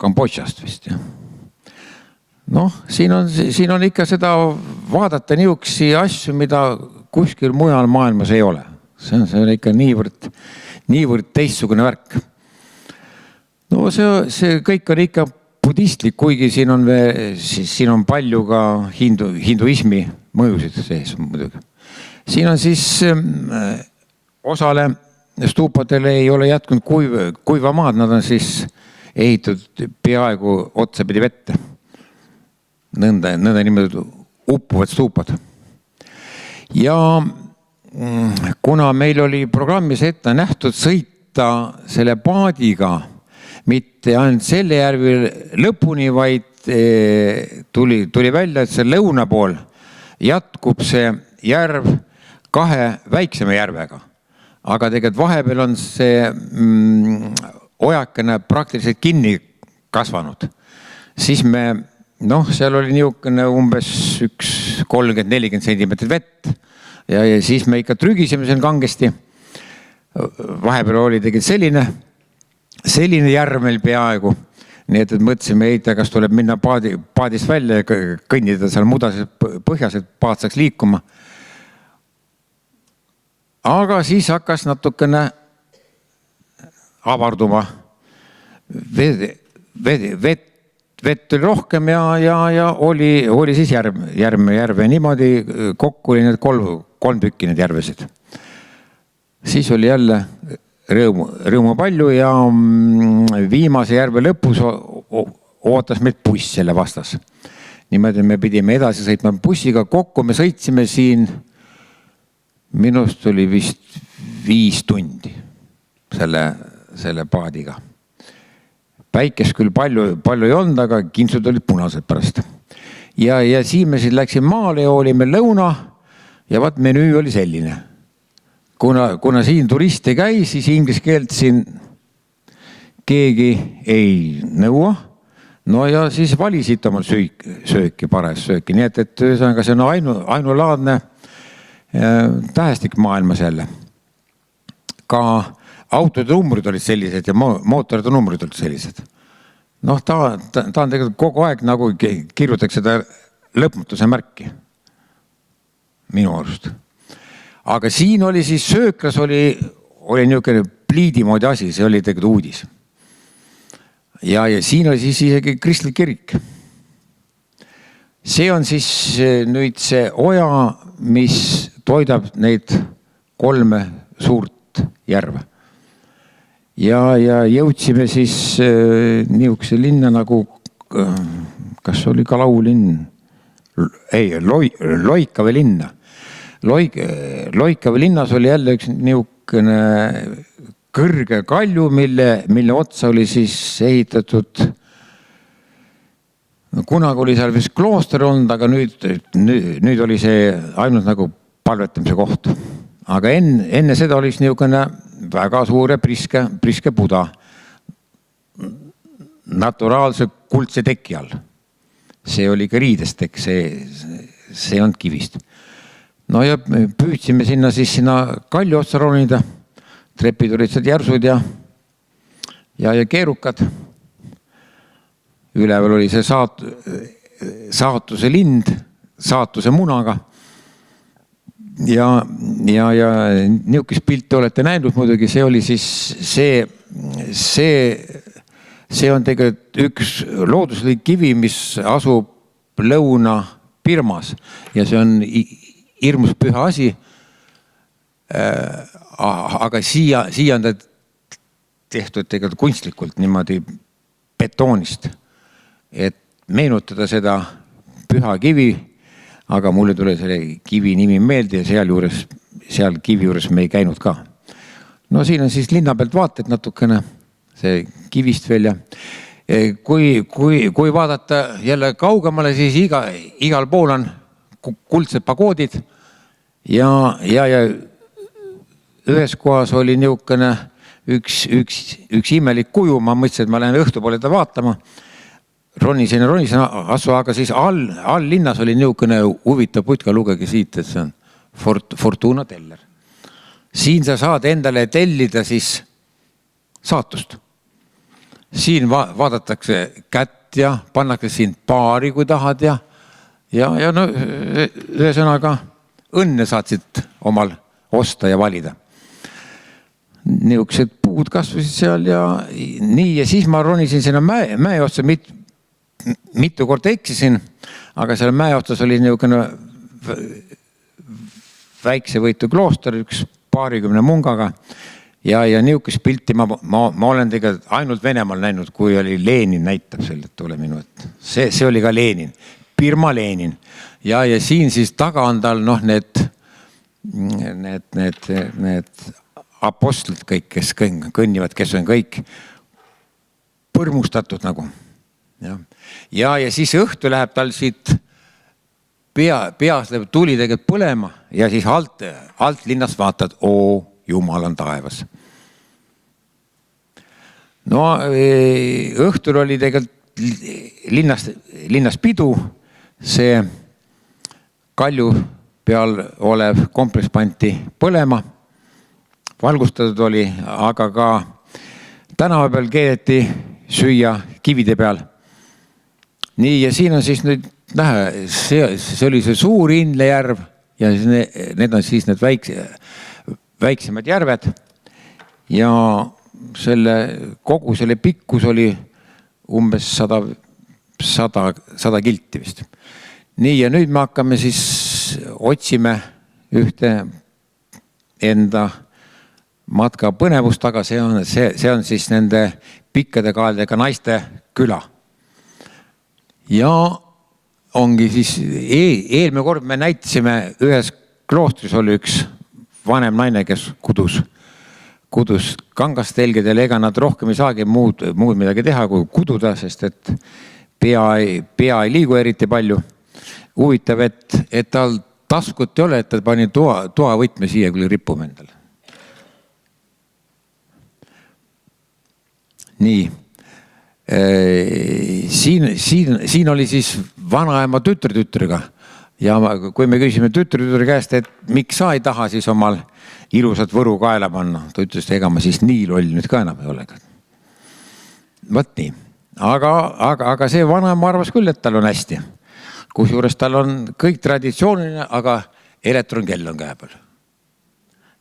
Kambodžast vist. Noh, siin on ikka seda vaadata niisugusi asju, mida kuskil mujal maailmas ei ole. See on ikka niivõrd teistsugune värk. No see kõik on ikka budistlik, kuigi siin on palju ka hinduismi mõjusid sees muidugi. Siin on siis osale stuupadele ei ole jätkunud kuiva maad, nad on siis ehitatud peaaegu otsapidi vette. Nõnda nimetatud uppuvad stuupad. Ja kuna meil oli programmis ette nähtud sõita selle paadiga mitte ainult selle järvi lõpuni, vaid tuli välja, et see lõuna pool jätkub see järv 2 väiksema järvega. Aga tegelikult vahepeal on see ojakene praktiliselt kinni kasvanud. Siis seal oli niisugune umbes 30-40 sentimeetrit vett ja siis me ikka trügisime siin kangesti. Vahepeal oli tegelikult selline järv meil peaaegu, nii et mõtlesime, kas tuleb minna paadist välja ja kõnnida seal mudases põhjas, et paad saaks liikuma. Aga siis hakkas natukene avarduma. Vett oli rohkem ja oli siis järve. Niimoodi kokku oli need 3 tükki need järvesid. Siis oli jälle rõõmu palju ja viimase järve lõpus ootas meid buss selle vastas. Niimoodi me pidime edasi sõitma bussiga. Kokku me sõitsime siin, minust oli vist 5 tundi selle paadiga. Päikest küll palju ei olnud, aga kintsud olid punased pärast. Ja siin me siis läksime maale ja olime lõuna ja vaat menüü oli selline. Kuna siin turist ei käi, siis inglise keelt siin keegi ei nõua. No ja siis valisid omal sööki, paras sööki. Nii et see on ainulaadne tähestik maailmas jälle. Ka autode numbrid olid sellised ja mootorite numbrid olid sellised. Noh, ta on tegelikult kogu aeg nagu kirjutaks seda lõpmatuse märki. Minu arust. Aga siin oli siis sööklas oli niisugune pliidimoodi asi, see oli tegelikult uudis. Ja siin oli siis isegi kristlik kirik. See on siis nüüd see oja, mis toidab neid 3 suurt järve. Ja jõudsime siis niisuguse linna nagu, kas oli Kalau linn? Ei, Loikave linna. Loikave linnas oli jälle üks niisugune kõrge kalju, mille otsa oli siis ehitatud. Kunagi oli seal vist klooster olnud, aga nüüd oli see ainult nagu palvetamise koht. Aga enne seda oli niisugune väga suure priske Buda naturaalse kuldse teki all. See oli ka riidestek, see on kivist. No ja püüdsime sinna kalju otsa ronida. Trepid olid seal järsud ja keerukad. üleval oli see saatuse lind, saatuse munaga. Ja niisugust pilti olete näinud muidugi, see oli siis see on tegelikult üks looduslik kivi, mis asub Lõuna-Birmas ja see on hirmus püha asi. Aga siia on ta tehtud tegelikult kunstlikult niimoodi betoonist, et meenutada seda püha kivi. Aga mulle tuli selle kivi nimi meelde ja seal kivi juures me ei käinud ka. No siin on siis linna pealt vaated natukene, see kivist veel ja kui vaadata jälle kaugemale, siis igal pool on kuldsed pagoodid ja ühes kohas oli niisugune üks imelik kuju, ma mõtlesin, et ma lähen õhtupoole ta vaatama. Ronisin, aga siis all linnas oli niisugune huvitav putka, lugege siit, et see on Fortuna teller. Siin sa saad endale tellida siis saatust. Siin vaadatakse kätt ja pannakse siin paari, kui tahad ja no ühesõnaga õnne saatsid omal osta ja valida. Niisugused puud kasvasid seal ja nii ja siis ma ronisin sinna mäe otsa mitu korda eksisin, aga seal mäe otsas oli niisugune väikse võitu klooster, üks 20 mungaga ja niisugust pilti ma olen tegelikult ainult Venemaal näinud, kui oli Lenin näitab selle, et tule minu, et see oli ka Lenin, Birma Lenin ja siin siis taga on tal need apostlid kõik, kes kõnnivad, kes on kõik põrmustatud nagu. Ja siis õhtu läheb tal siit peas läheb tuli tegelikult põlema ja siis alt linnast vaatad, Jumal on taevas. No õhtul oli tegelikult linnas pidu, see Kalju peal olev kompleks pandi põlema, valgustatud oli, aga ka tänava peal keedeti süüa kivide peal. Nii ja siin on siis nüüd näha, see oli see suur Inlejärv ja need on siis need väiksemad järved ja kogu selle pikkus oli umbes 100 kilti vist. Nii ja nüüd me hakkame siis otsime ühte enda matka põnevust, aga see on siis nende pikkade kaaldega naiste küla. Ja ongi siis eelmine kord me näitasime ühes kloostris oli üks vanem naine, kes kudus kangastelgedel, ega nad rohkem ei saagi muud midagi teha kui kududa, sest et pea ei liigu eriti palju. Huvitav, et tal taskut ei ole, et ta pani toa võtme siia küll rippuma endale. Nii. Siin oli siis vanaema tütrega ja kui me küsime tütre käest, et miks sa ei taha siis omal ilusat Võru kaela panna, ta ütles, ega ma siis nii loll nüüd ka enam ei ole. Võt nii, aga see vanaema arvas küll, et tal on hästi, kusjuures tal on kõik traditsiooniline, aga elektronkell on käe peal.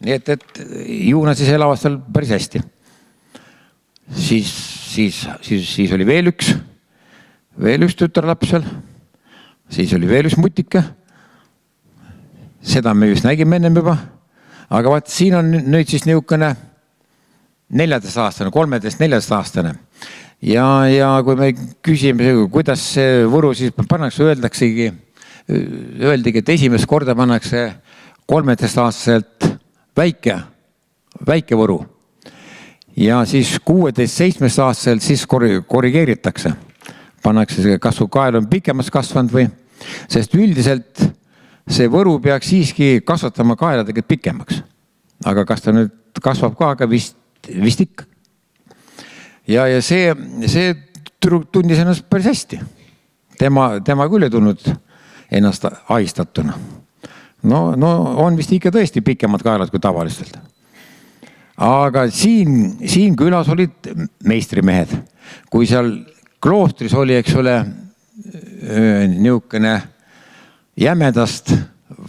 Nii et Juuna siis elavad seal päris hästi. Siis oli veel üks tütarlaps seal, siis oli veel üks mutike, seda me just nägime ennem juba, aga vaat siin on nüüd siis niisugune 14-aastane, 13-14 aastane ja kui me küsime, kuidas see Võru siis pannakse, öeldigi, et esimest korda pannakse 13-aastaselt väike Võru. Ja siis 16-17-aastaselt siis korrigeeritakse. Pannakse see, kas su kael on pikemaks kasvanud või, sest üldiselt see Võru peaks siiski kasvatama kaela tegelikult pikemaks. Aga kas ta nüüd kasvab ka, aga vist ikka. Ja see tundis ennast päris hästi. Tema küll ei tulnud ennast ahistatuna. No on vist ikka tõesti pikemad kaelad kui tavaliselt. Aga siin külas olid meistrimehed. Kui seal kloostris oli, eks ole, niisugune jämedast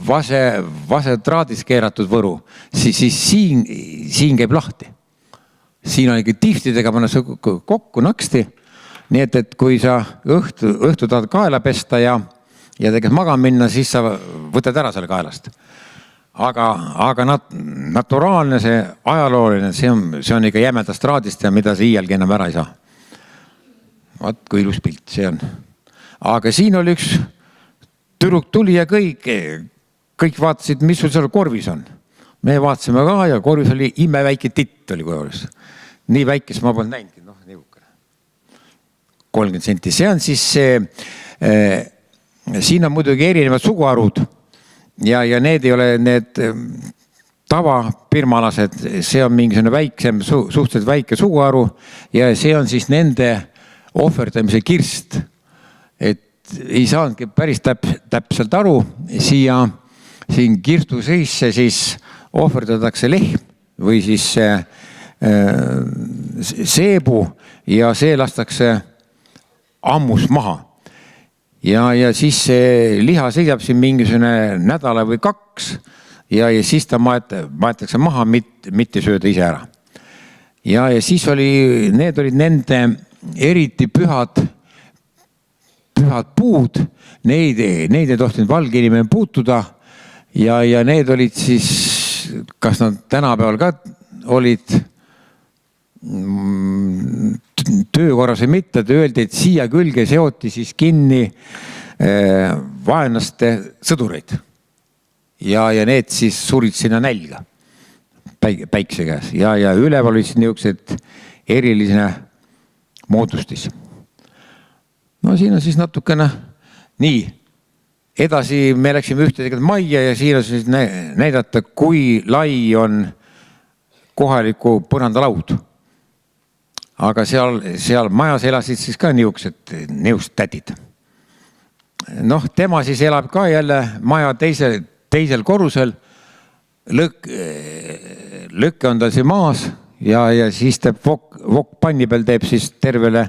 vase traadist keeratud võru, siis siin käib lahti. Siin on ikka tihtidega pannakse kokku naksti. Nii et kui sa õhtu tahad kaela pesta ja tegelikult magama minna, siis sa võtad ära selle kaelast. Aga naturaalne, see ajalooline, see on ikka jämedast traadist ja mida see iialgi enam ära ei saa. Vaat kui ilus pilt see on. Aga siin oli üks tüdruk tuli ja kõik vaatasid, mis sul seal korvis on. Me vaatasime ka ja korvis oli imeväike titt oli korvis. Nii väikest ma polnud näinudki, niisugune. 30 senti. See on siis siin on muidugi erinevad suguharud ja need ei ole need tavapirmalased, see on mingisugune väiksem, suhteliselt väike suguharu ja see on siis nende ohverdamise kirst. Et ei saanudki päris täpselt aru, siin kirstu seisse siis ohverdatakse lehm või siis seebu ja see lastakse ammus maha. Ja siis see liha seisab siin mingisugune nädala või 2 ja siis ta maetakse maha, mitte sööda ise ära. Ja siis need olid nende eriti pühad puud, neid ei tohtinud valge inimene puutuda ja need olid siis, kas nad tänapäeval ka olid töökorras või mitte, öeldi, et siia külge seoti siis kinni vaenlaste sõdureid ja need siis surid sinna nälga päikse käes ja üleval olid niisugused eriline moodustis. No siin on siis natukene nii. Edasi me läksime ühte majja ja siin on siis näidata, kui lai on kohaliku põrandalaud. Aga seal majas elasid siis ka niisugused tädid. Tema siis elab ka jälle maja teisel korrusel. Lõkke on ta siin maas ja siis teeb vokk panni peal teeb siis tervele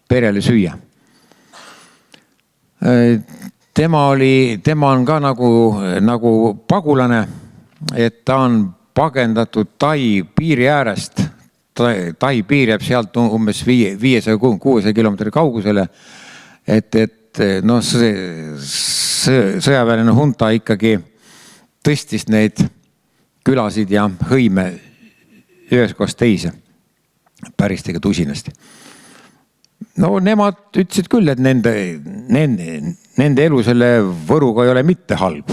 perele süüa. Tema on ka nagu pagulane, et ta on pagendatud Tai piiri äärest. Tai piir jääb sealt umbes 500-600 kilomeetri kaugusele, et sõjaväeline hunta ikkagi tõstis neid külasid ja hõime ühes kohast teise päris tegelikult usinasti. Nemad ütlesid küll, et nende elu selle Võruga ei ole mitte halb.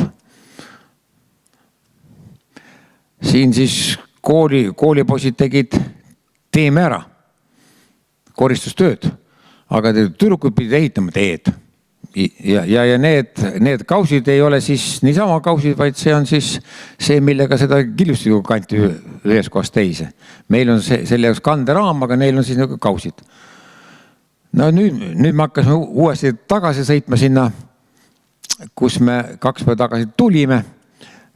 Siin siis koolipoisid tegid teeme ära, koristustööd, aga tüdrukud pidid ehitama teed. Ja need kausid ei ole siis niisama kausid, vaid see on siis see, millega seda killustikku kanti ühes kohast teise. Meil on selle jaoks kanderaam, aga neil on siis nagu kausid. Nüüd me hakkasime uuesti tagasi sõitma sinna, kus me 2 päeva tagasi tulime.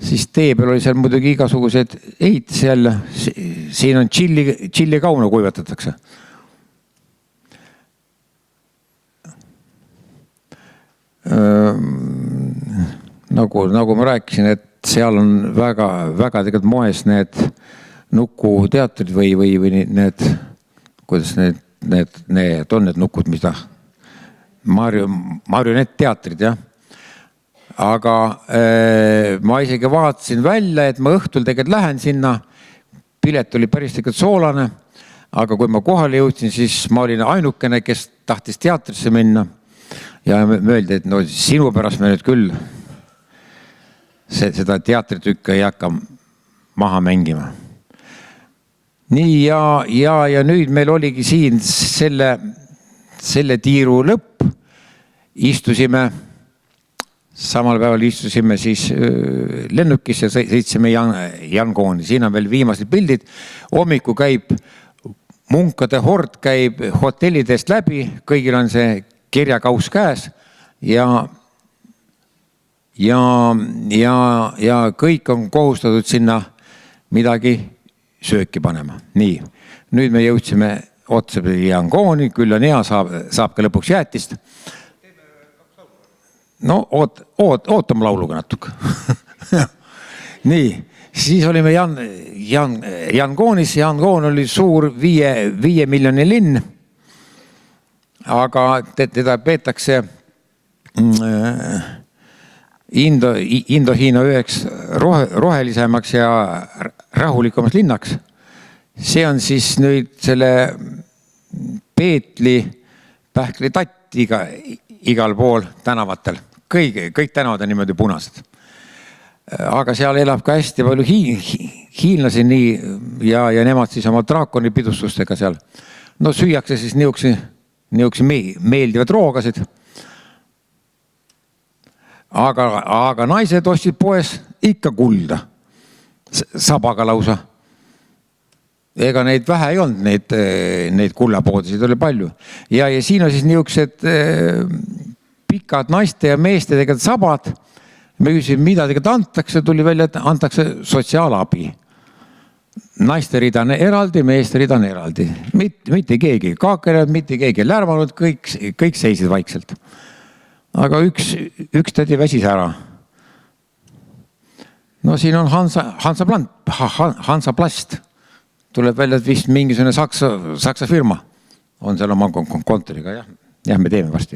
Siis tee peal oli seal muidugi igasugused ehitis jälle. Siin on tšillikauna kuivatatakse. Nagu ma rääkisin, et seal on väga tegelikult moes need nukuteatrid või need, kuidas need on need nukud, mis marionetteatrid, jah. Aga ma isegi vaatasin välja, et ma õhtul tegelikult lähen sinna. Pilet oli päris tegelikult soolane, aga kui ma kohale jõudsin, siis ma olin ainukene, kes tahtis teatrisse minna. Ja me öeldi, et sinu pärast me nüüd küll seda teatritükka ei hakka maha mängima. Nii ja nüüd meil oligi siin selle tiiru lõpp. Samal päeval istusime siis lennukisse, sõitsime Yangooni. Siin on veel viimased pildid. Hommiku käib munkade hord, käib hotellidest läbi, kõigil on see kirjakaus käes ja kõik on kohustatud sinna midagi sööki panema. Nii, nüüd me jõudsime otsapidi Yangooni, küll on hea, saab ka lõpuks jäätist. No ootame lauluga natuke. Nii, siis olime Yangoonis. Yangoon oli suur 5 miljoni linn. Aga teda peetakse Indo-Hiina üheks rohelisemaks ja rahulikumaks linnaks. See on siis nüüd selle Peetli, Pähkli, Tatt igal pool tänavatel. Kõik tänavad on niimoodi punased. Aga seal elab ka hästi palju hiinlasi nii ja nemad siis oma draakoni pidustustega seal. No süüakse siis niisuguse meeldivad roogasid. Aga naised ostsid poes ikka kulda. Sabaga lausa. Ega neid vähe ei olnud, neid kullapoodasid oli palju. Ja siin on siis niisugused pikad naiste ja meeste tegelikult sabad. Me küsisime, mida tegelikult antakse, tuli välja, et antakse sotsiaalabi. Naiste rida on eraldi, meeste rida on eraldi. Mitte keegi kaakerad, mitte keegi lärmanud, kõik seisid vaikselt. Aga üks tädi väsis ära. No siin on Hansa Plast. Tuleb välja, et vist mingisugune saksa firma on seal oma kontoriga, jah, me teeme varsti.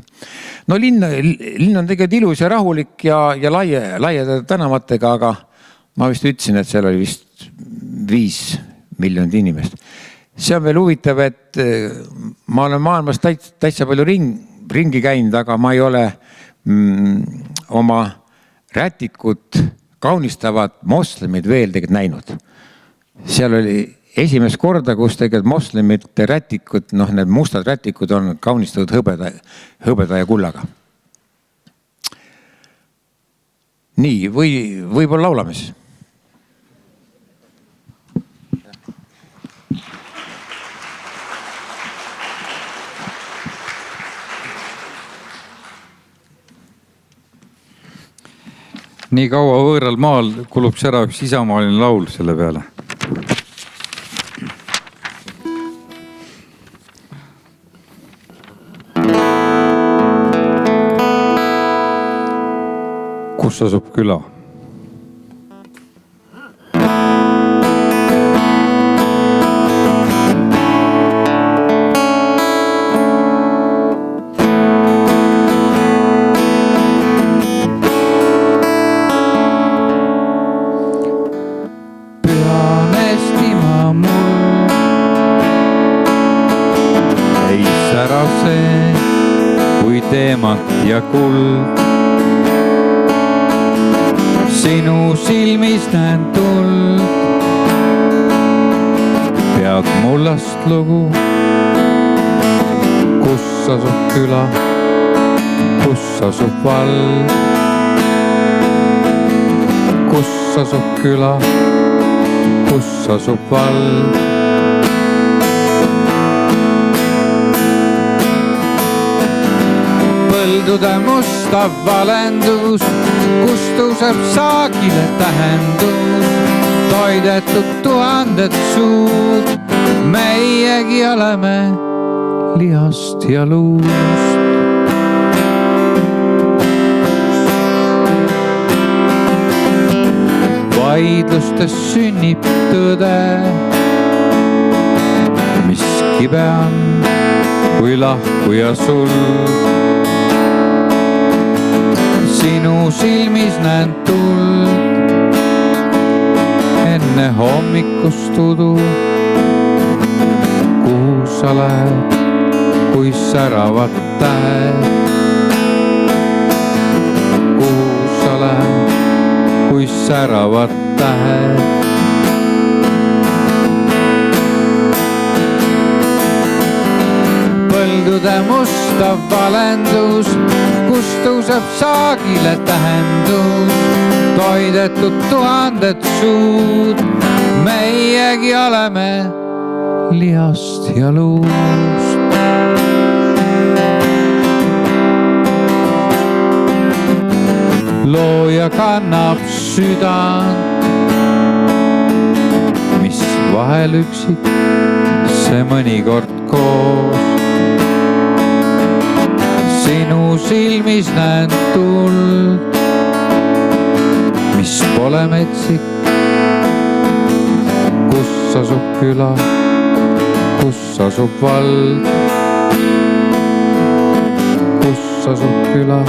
No linn on tegelikult ilus ja rahulik ja laiade tänavatega, aga ma vist ütlesin, et seal oli vist 5 miljonit inimest. See on veel huvitav, et ma olen maailmas täitsa palju ringi käinud, aga ma ei ole oma rätikut kaunistavad moslemid veel tegelikult näinud. Seal oli esimest korda, kus tegelikult moslemite rätikud, need mustad rätikud on kaunistatud hõbeda ja kullaga. Nii, võib-olla laulame siis. Nii kaua võõral maal kulub see ära üks isamaaline laul selle peale. Kus asub küla? Teemant ja kuld. Sinu silmis näen tuld. Pead mullast lugu. Kus asub küla, kus asub vald. Kus asub küla, kus asub vald. Põldude musta valendus, kus tõuseb saagile tähendus. Toidetud 1000 suud, meiegi oleme lihast ja luust. Vaidlustes sünnib tõde, mis kibe on, kui lahkuja sul. Sinu silmis näen tuld, enne hommikust udu. Kuhu sa lähed, kui säravad tähed? Kuhu sa lähed, kui säravad tähed? Põldude musta valendus, kus tõuseb saagile tähendus. Toidetud 1000 suud, meiegi oleme lihast ja luust. Looja kannab südant, mis vahel üksik see mõnikord koos. Sinu silmis näen tuld, mis pole metsik. Kus asub küla, kus asub vald? Kus asub küla,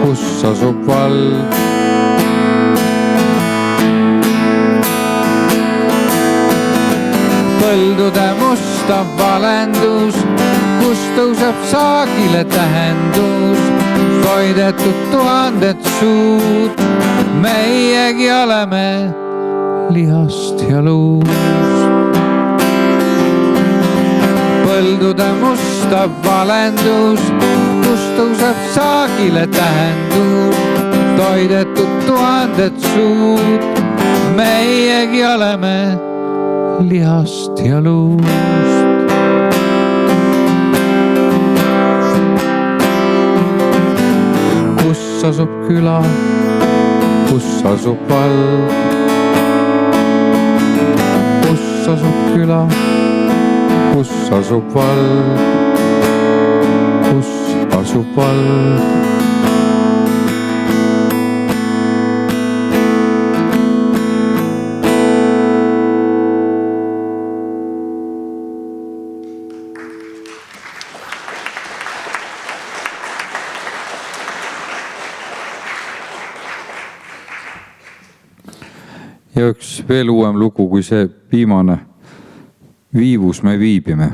kus asub vald? Põldude mustav valendus, kus tõuseb saagile tähendus. Toidetud tuhanded suud, meiegi oleme lihast ja luust. Põldude mustav valendus, kus tõuseb saagile tähendus. Toidetud tuhanded suud, meiegi oleme lihast ja luust. Kus asub küla, kus asub vald? Kus asub küla, kus asub vald? Kus asub vald? Ja üks veel uuem lugu kui see viimane. Viivus me viibime.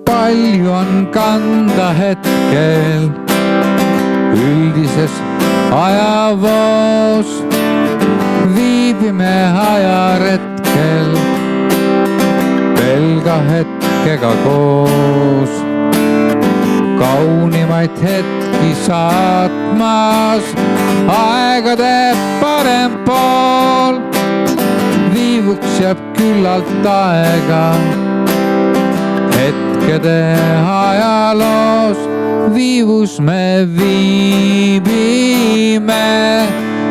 Palju on kanda hetkel üldises ajavoos. Viibime ajaretkel pelga hetkega koos. Kaunimaid hetki saatmas aegade parem pool. Viivuks jääb küllalt aega hetkede ajaloos. Viivus me viibime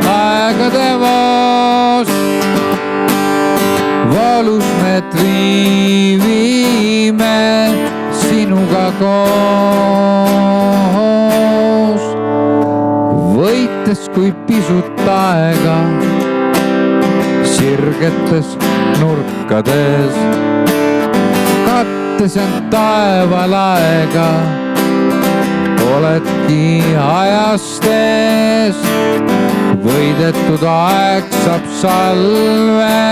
aegade voos. Valus me triivime sinuga koos. Võites kui pisut aega sirgetes nurkades, kattes end taeval aega, oledki ajast ees. Võidetud aeg saab salve,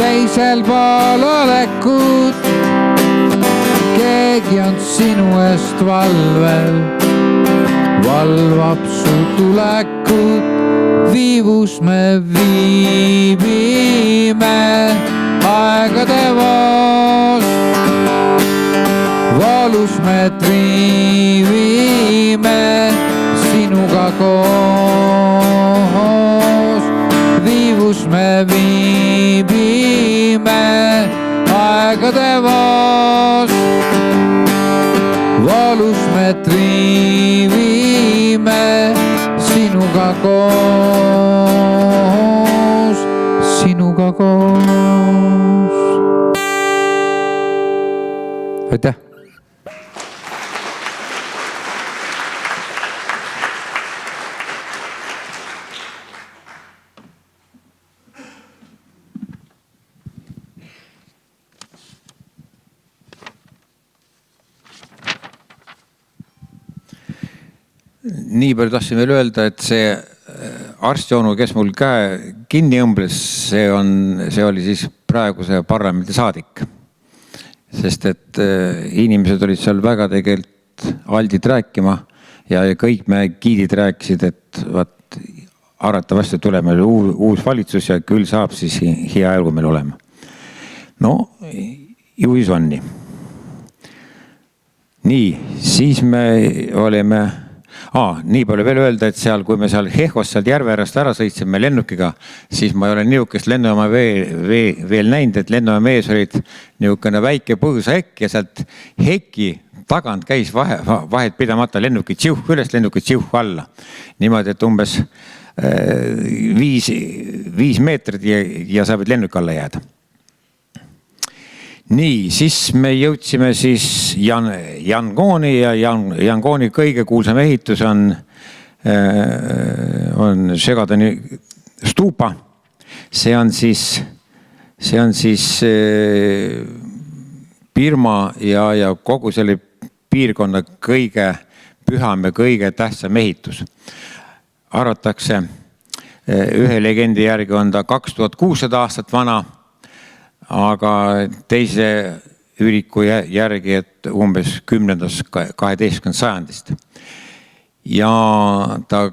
teisel pool olekut. Keegi on sinu eest valvel, valvab su tulekut. Viivus me viibime aegade voos. Valus me triivime sinuga koos. Viivus me viibime aegade voos. Valus me triivime sinuga koos, sinuga koos. Aitäh! Nii palju tahtsin veel öelda, et see arstjoonu, kes mul käe kinni õmbles, see oli siis praeguse parlamendi saadik. Sest et inimesed olid seal väga tegelikult aldid rääkima ja kõik me giidid rääkisid, et arvatavasti tuleb meil uus valitsus ja küll saab siis hea elu meil olema. No, ju siis on nii. Nii, siis me olime... nii palju veel öelda, et seal, kui me seal Hehvos sealt järveärast ära sõitsime lennukiga, siis ma ei ole niisugust lennujaama veel näinud, et lennujaama ees olid niisugune väike põõsahekk ja sealt heki tagant käis vahet pidamata lennuki tsiuh üles, lennuki tsiuh alla. Niimoodi, et umbes 5 meetrit ja sa võid lennuki alla jääda. Nii, siis me jõudsime siis Yangooni ja Yangooni kõige kuulsam ehitus on Šegadoni stuupa. See on siis Birma ja kogu selle piirkonna kõige püham ja kõige tähtsam ehitus. Arvatakse, ühe legendi järgi on ta 2600 aastat vana, aga teise üriku järgi, et umbes 10.–12. sajandist. Ja ta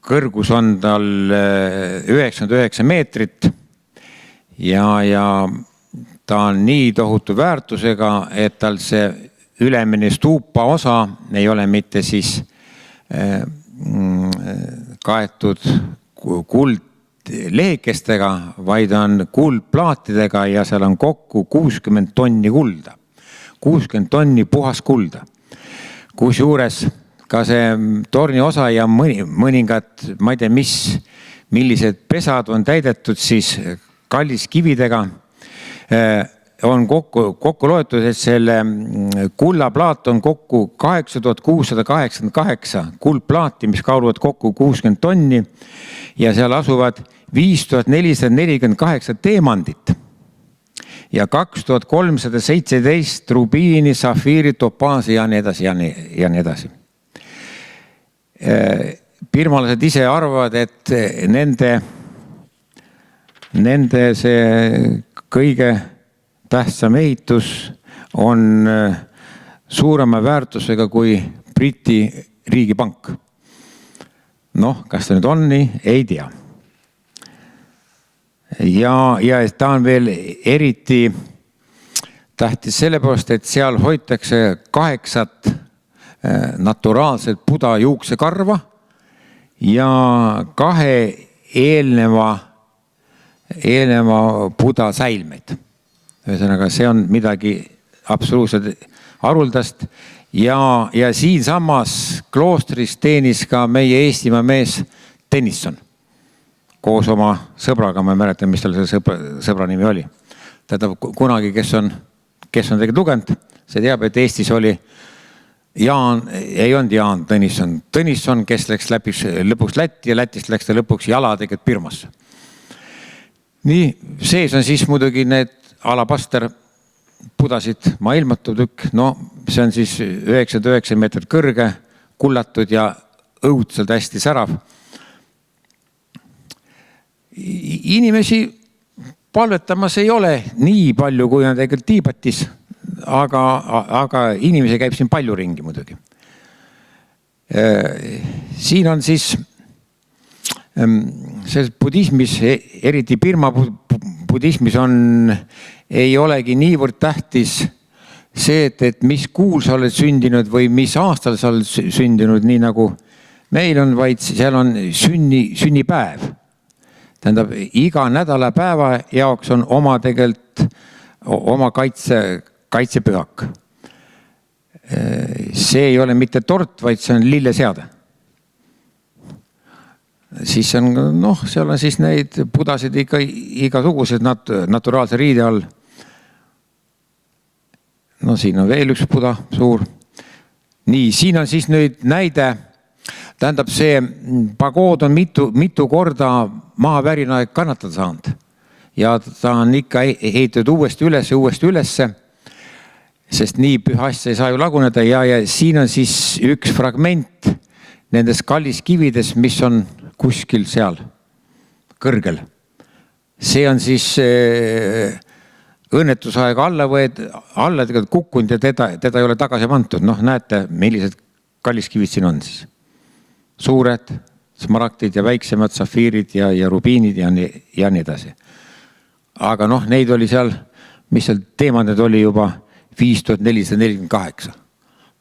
kõrgus on tal 99 meetrit ja ta on nii tohutu väärtusega, et tal see ülemine stuupa osa ei ole mitte siis kaetud kuldlehekestega, vaid on kuldplaatidega ja seal on kokku 60 tonni kulda. 60 tonni puhas kulda. Kusjuures ka see torni osa ja mõningad, ma ei tea millised pesad on täidetud siis kalliskividega, on kokku loetud, et selle kullaplaat on kokku 8688 kuldplaati, mis kaaluvad kokku 60 tonni ja seal asuvad 5448 teemandit ja 2317 rubiini, safiiri, topaasi ja nii edasi ja nii edasi. Birmalased ise arvavad, et nende see kõige tähtsam ehitus on suurema väärtusega kui Briti riigipank. Noh, kas ta nüüd on nii? Ei tea. Ja ta on veel eriti tähtis sellepärast, et seal hoitakse 8 naturaalset Buda juuksekarva ja 2 eelneva Buda säilmeid. Ühesõnaga, see on midagi absoluutselt haruldast ja siin samas kloostris teenis ka meie Eestimaa mees Tõnisson koos oma sõbraga, ma ei mäleta, mis tal see sõbra nimi oli. Tähendab, kunagi, kes on tegelikult lugenud, see teab, et Eestis oli ei olnud Jaan Tõnisson, kes läks lõpuks Lätti ja Lätist läks ta lõpuks jala tegelikult Birmasse. Nii, sees on siis muidugi need alapaster pudasid maailmatu tükk, no see on siis 99 meetrit kõrge, kullatud ja õudselt hästi särav. Inimesi palvetamas ei ole nii palju, kui on tegelikult Tiibetis, aga inimesi käib siin palju ringi muidugi. Siin on siis see budismis, eriti Birma budismis ei olegi niivõrd tähtis see, et mis kuul sa oled sündinud või mis aastal sa oled sündinud, nii nagu meil on, vaid seal on sünnipäev. Tähendab, iga nädalapäeva jaoks on oma kaitsepühak. See ei ole mitte tort, vaid see on lilleseade. Siis on, seal on siis neid pudasid igasugused naturaalse riide all. No siin on veel üks puda suur. Nii, siin on siis nüüd näide. Tähendab, see pagood on mitu korda maavärina kannatada saanud. Ja ta on ikka ehitatud uuesti ülesse, sest nii püha asja ei saa ju laguneda. Ja siin on siis üks fragment nendes kalliskivides, mis on kuskil seal kõrgel. See on siis õnnetusaega alla tegelikult kukkunud ja teda ei ole tagasi pantud. Näete, millised kalliskivid siin on siis. Suured, smaragdid ja väiksemad, safiirid ja rubiinid ja nii edasi. Aga neid oli seal, mis seal teemandid oli juba 5448.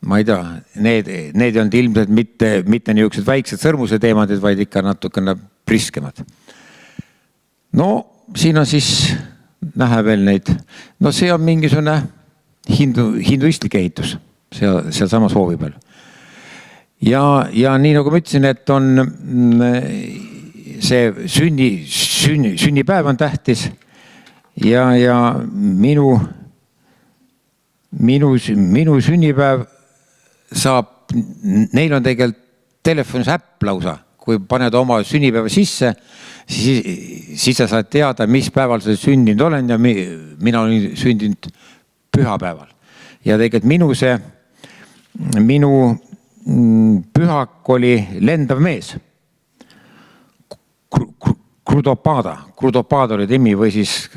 Ma ei tea, need ei olnud ilmselt mitte niisugused väiksed sõrmuse teemandid, vaid ikka natukene priskemad. Siin on siis näha veel neid. See on mingisugune hinduistlik ehitus seal samas hoovi peal. ja nii nagu ma ütlesin, et on see sünnipäev on tähtis ja minu sünnipäev saab, neil on tegelikult telefonis äpp lausa, kui paned oma sünnipäeva sisse, siis sa saad teada, mis päeval sa sündinud olen ja mina olin sündinud pühapäeval. Ja tegelikult minu pühak oli lendav mees. Krudopada oli nimi või siis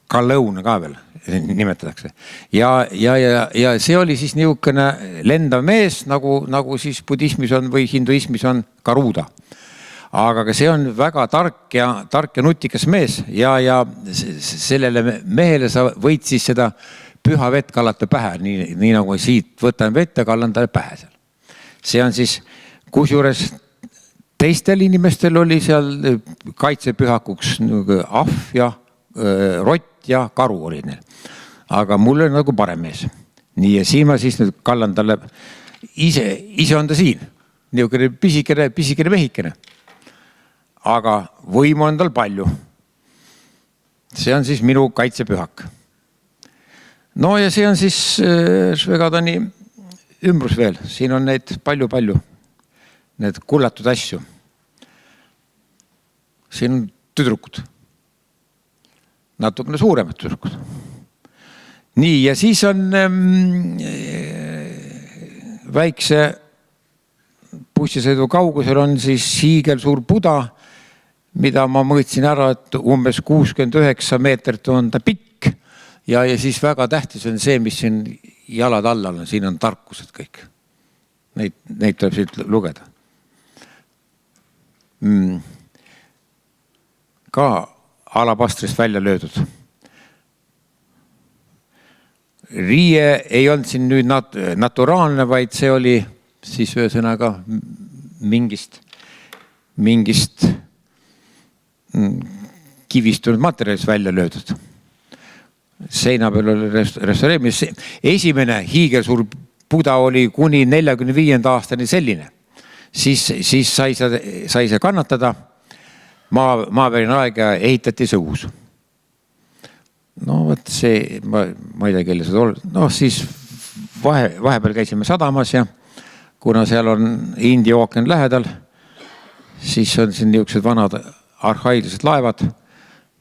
Kalõuna ka veel nimetatakse. Ja see oli siis niisugune lendav mees, nagu siis budismis on või hinduismis on Garuda. Aga see on väga tark ja nutikas mees ja sellele mehele sa võid siis seda püha vett kallata pähe, nii nagu siit võtan vett ja kallan talle pähe seal. See on siis, kusjuures teistel inimestel oli seal kaitsepühakuks ahv ja rott ja karu oli neil. Aga mul oli nagu parem mees. Nii ja siin ma siis nüüd kallan talle, ise on ta siin, niisugune pisikene mehikene. Aga võimu on tal palju. See on siis minu kaitsepühak. No ja see on siis Švegadani ümbrus veel. Siin on neid palju, need kullatud asju. Siin on tüdrukud. Natukene suuremad tüdrukud. Nii, ja siis on väikse bussisõidu kaugusel on siis hiigelsuur Buda, mida ma mõõtsin ära, et umbes 69 meetrit on ta pikk ja siis väga tähtis on see, mis siin jalad alla on, siin on tarkused kõik. Neid tuleb siit lugeda. Ka alapastrist välja löödud. Riie ei olnud siin nüüd naturaalne, vaid see oli siis ühesõnaga mingist kivistunud materjalist välja löödud. Seina peal oli restaureerimis. Esimene hiigelsuur Buda oli kuni 45. aastani selline. Siis sai see kannatada. Maaväline aeg ja ehitati see uus. No võt see, ma ei tea, kelle seda olnud. No siis vahepeal käisime sadamas ja kuna seal on India ookean lähedal, siis on siin niisugused vanad arhailised laevad.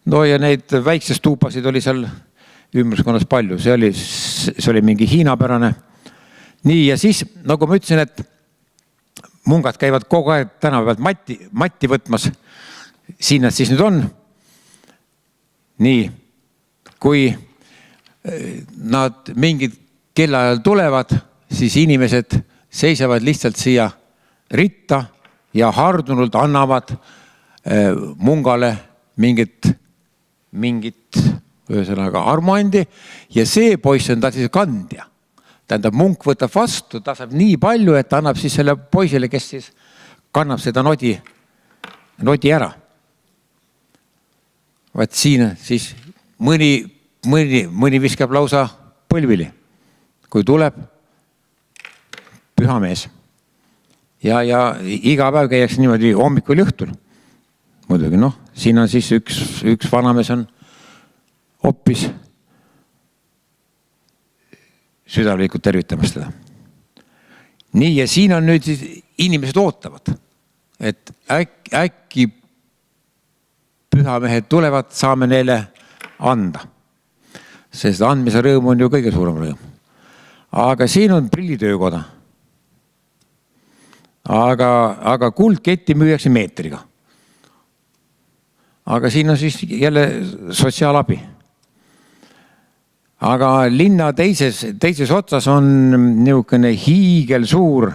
No ja neid väiksest tuupasid oli seal ümbruskonnas palju. See oli mingi hiinapärane. Nii ja siis, nagu ma ütlesin, et mungad käivad kogu aeg tänava pealt matti võtmas. Siin nad siis nüüd on. Nii, kui nad mingid kellaajal tulevad, siis inimesed seisavad lihtsalt siia ritta ja hardunult annavad mungale mingit ühesõnaga armuandi ja see poiss on ta siis kandja. Tähendab, munk võtab vastu, ta saab nii palju, et ta annab siis selle poisile, kes siis kannab seda nodi ära. Vaat siin siis mõni viskab lausa põlvili, kui tuleb püha mees. Ja iga päev käiakse niimoodi hommikul ja õhtul. Muidugi, siin on siis üks vanamees on hoppis südamlikult tervitamas teda. Nii, ja siin on nüüd siis inimesed ootavad, et äkki pühamehed tulevad, saame neile anda. Sest andmise rõõm on ju kõige suurem rõõm. Aga siin on prillitöökoda. Aga kuldketti müüakse meetriga. Aga siin on siis jälle sotsiaalabi. Aga linna teises otsas on niisugune hiigelsuur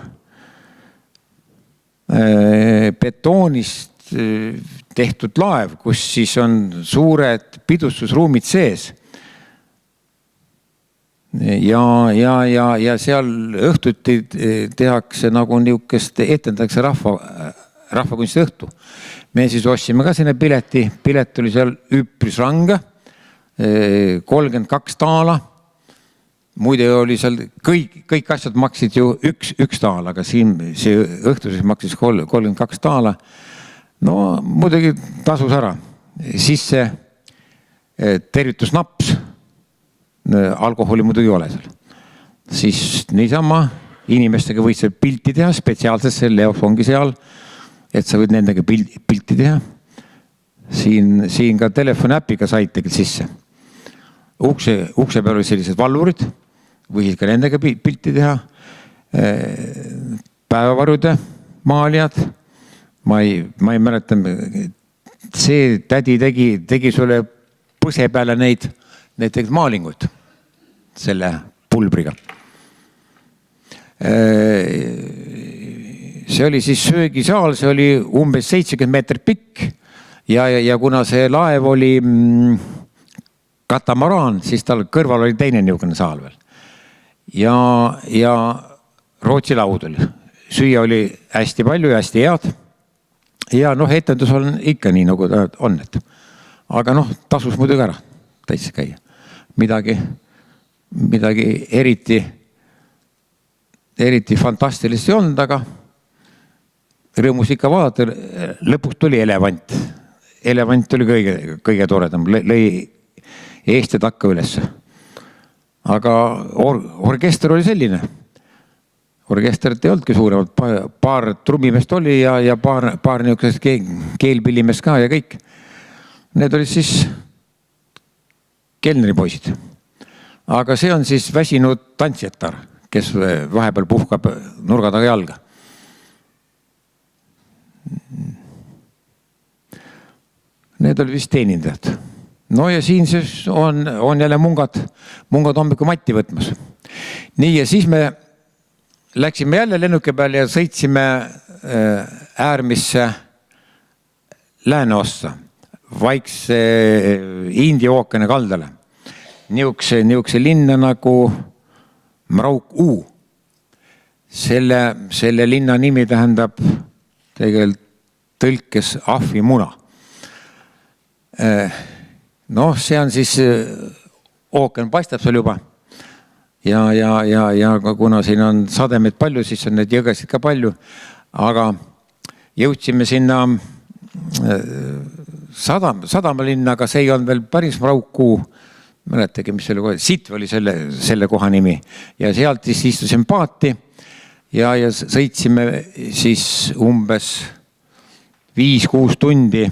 betoonist tehtud laev, kus siis on suured pidustusruumid sees. Ja seal õhtuti tehakse nagu niisugust, etendatakse rahvakunsti õhtu. Me siis ostsime ka sinne pileti. Pilet oli seal üpris range, 32 taala. muide oli seal kõik asjad maksid ju üks taal, aga siin see õhtuses maksis 32 taala. No muidugi tasus ära. Siis see tervitusnaps, alkoholi muidugi ei ole seal. Siis niisama inimestega võid seal pilti teha, spetsiaalselt see Leoks ongi seal, et sa võid nendega pilti teha. Siin ka telefoniäpiga said tegelikult sisse. Ukse peal oli sellised valvurid, võisid ka nendega pilti teha. Päevavarjude maalijad, ma ei mäleta, see tädi tegi sulle põse peale neid maalinguid selle pulbriga. See oli siis söögisaal, see oli umbes 70 meetrit pikk ja kuna see laev oli katamaraan, siis tal kõrval oli teine niisugune saal veel. Ja Rootsi laud oli. Süüa oli hästi palju ja hästi head. Ja etendus on ikka nii, nagu ta on. Aga tasus muidugi ära täitsa käia. Midagi eriti fantastilist ei olnud, aga rõõmus ikka vaadata. Lõpuks tuli elevant. Elevant oli kõige toredam. Lõi Eesti takka üles. Aga orkester oli selline. Orkesterit ei olnudki suuremalt. Paar trummimest oli ja paar niisugused keelpillimest ka ja kõik. Need olid siis kelneripoisid. Aga see on siis väsinud tantsijätar, kes vahepeal puhkab nurga taga jalga. Need oli vist teenindajad. No ja siin siis on jälle mungad hommiku matti võtmas. Nii ja siis me läksime jälle lennuke peale ja sõitsime äärmisse lääneossa, vaikse India ookeani kaldale. Niisuguse linna nagu Mrauk-U. Selle linna nimi tähendab tegelikult tõlkes ahvimuna. See on siis, ookean paistab seal juba ja kuna siin on sademeid palju, siis on need jõgesid ka palju, aga jõudsime sinna sadamalinna, aga see ei olnud veel päris Mrauk-U, mäletagi, mis selle koha, Sitv oli selle koha nimi ja sealt siis istusime paati ja sõitsime siis umbes 5-6 tundi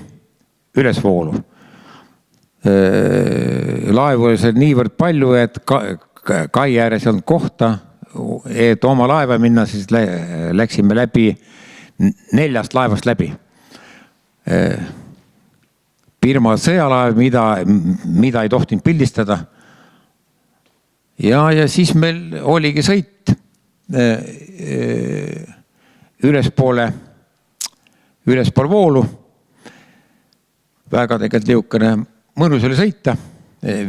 ülesvoolu. Laevu oli seal niivõrd palju, et kai ääres ei olnud kohta, et oma laeva minna, siis läksime läbi 4 laevast läbi. Birma sõjalaev, mida ei tohtinud pildistada. Ja siis meil oligi sõit ülespoole voolu. Väga tegelikult liukane mõnus oli sõita.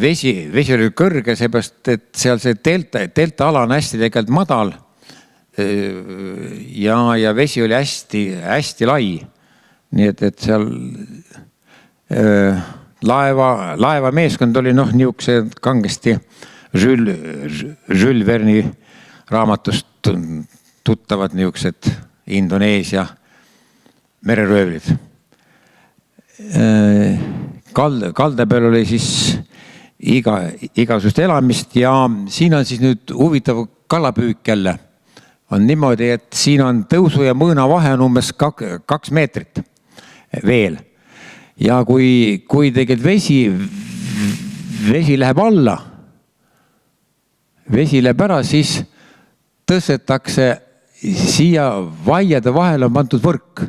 Vesi oli kõrge, seepärast, et seal see delta ala on hästi tegelikult madal ja vesi oli hästi lai. Nii et seal laeva meeskond oli niisuguse kangesti Jules Verne'i raamatust tuttavad niisugused Indoneesia mereröövlid. Kalde peal oli siis igasugust elamist ja siin on siis nüüd huvitav kalapüük jälle. On niimoodi, et siin on tõusu ja mõõna vahe on umbes 2 meetrit veel. Ja kui tegelikult vesi läheb alla, vesi läheb ära, siis tõstetakse siia vaiade vahel on pandud võrk.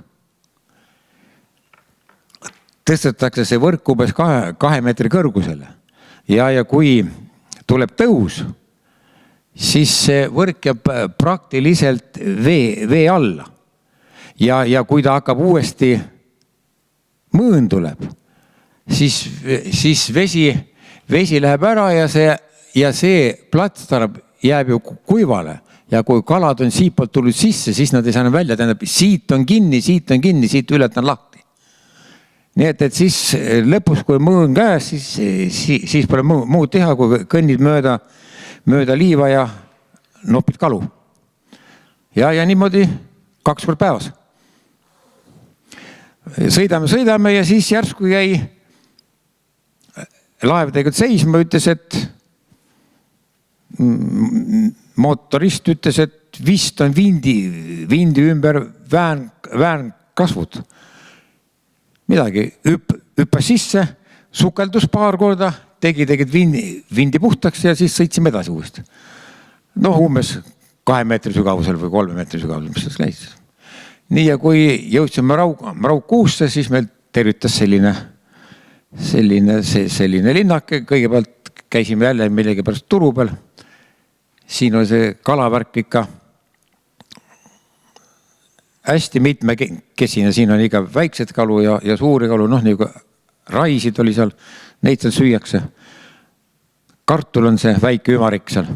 Tõstetakse see võrk umbes 2 meetri kõrgusele. Ja kui tuleb tõus, siis see võrk jääb praktiliselt vee alla. Ja kui ta hakkab uuesti mõõn tuleb, siis vesi läheb ära ja see plats jääb ju kuivale. Ja kui kalad on siit poolt tulnud sisse, siis nad ei saa välja. Tähendab, siit on kinni, siit ület on lahti. Nii et siis lõpus, kui mõõn käes, siis pole muud teha, kui kõnnid mööda liiva ja nopid kalu. Ja niimoodi 2 korda päevas. Sõidame ja siis järsku jäi laev tegelikult seisma, ütles, et motorist ütles, et vist on vindi ümber väärn kasvud. Midagi, hüppas sisse, sukeldus paar korda, tegi vindi puhtaks ja siis sõitsime edasi uuesti. Umbes 2 meetri sügavusel või 3 meetri sügavusel, mis selles käis. Nii ja kui jõudsime Raudkuusse, siis meil tervitas selline linnake. Kõigepealt käisime jälle millegi pärast turu peal. Siin on see kalavärk ikka hästi mitmekesine. Siin on ikka väiksed kalu ja suuri kalu. Nagu raisid oli seal, neid seal süüakse. Kartul on see väike ümarik seal.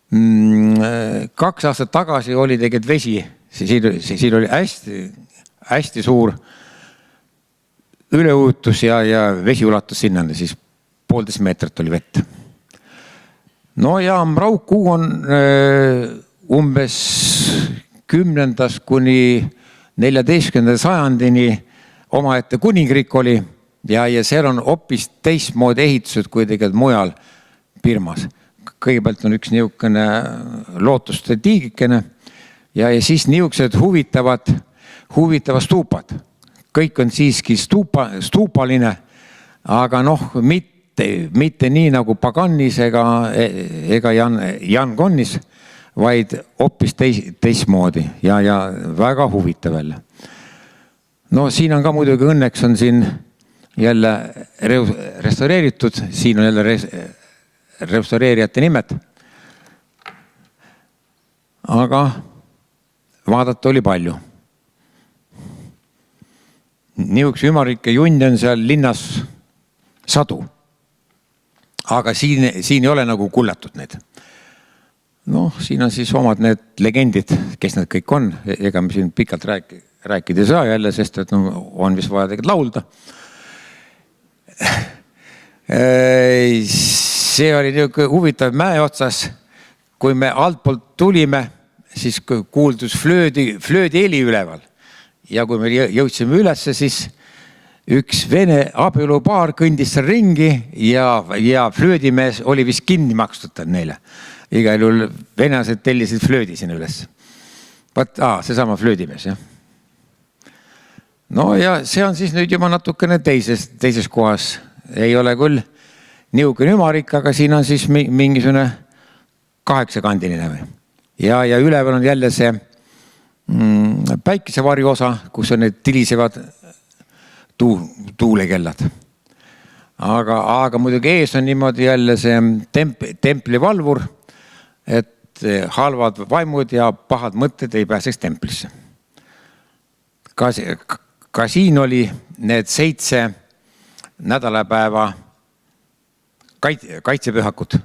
2 aastat tagasi oli tegelikult vesi. Siin oli hästi suur üleujutus ja vesi ulatus sinnani, siis 1,5 meetrit oli vett. Ja Raudkuu on umbes 10. kuni 14. sajandini omaette kuningriik oli ja seal on hoopis teistmoodi ehitused kui tegelikult mujal Birmas. Kõigepealt on üks niisugune lootuste tiigikene ja siis niisugused huvitavad stuupad. Kõik on siiski stuupaline, aga mitte nii nagu Paganis ega Yangonis, vaid hoopis teistmoodi ja väga huvitav jälle. Siin on ka muidugi õnneks on siin jälle restaureeritud, siin on jälle restaureerijate nimed. Aga vaadata oli palju. Niisuguse ümarikke junde on seal linnas sadu. Aga siin ei ole nagu kullatud need. Siin on siis omad need legendid, kes need kõik on. Ega me siin pikalt rääkida ei saa jälle, sest et on vist vaja tegelikult laulda. See oli niisugune huvitav mäe otsas. Kui me altpoolt tulime, siis kuuldus flöödi heli üleval. Ja kui me jõudsime ülesse, siis üks vene abielupaar kõndis seal ringi ja flöödimees oli vist kinni makstud neile. Igal juhul venelased tellisid flöödi sinna üles. Seesama flöödimees, jah. Ja see on siis nüüd juba natukene teises kohas. Ei ole küll niisugune ümarik, aga siin on siis mingisugune 8-kandiline. Ja üleval on jälle see päikesevarju osa, kus on need tilisevad tuulekellad. Aga muidugi ees on niimoodi jälle see templivalvur, et halvad vaimud ja pahad mõtted ei pääseks templisse. Ka siin oli need 7 nädalapäeva kaitsepühakud.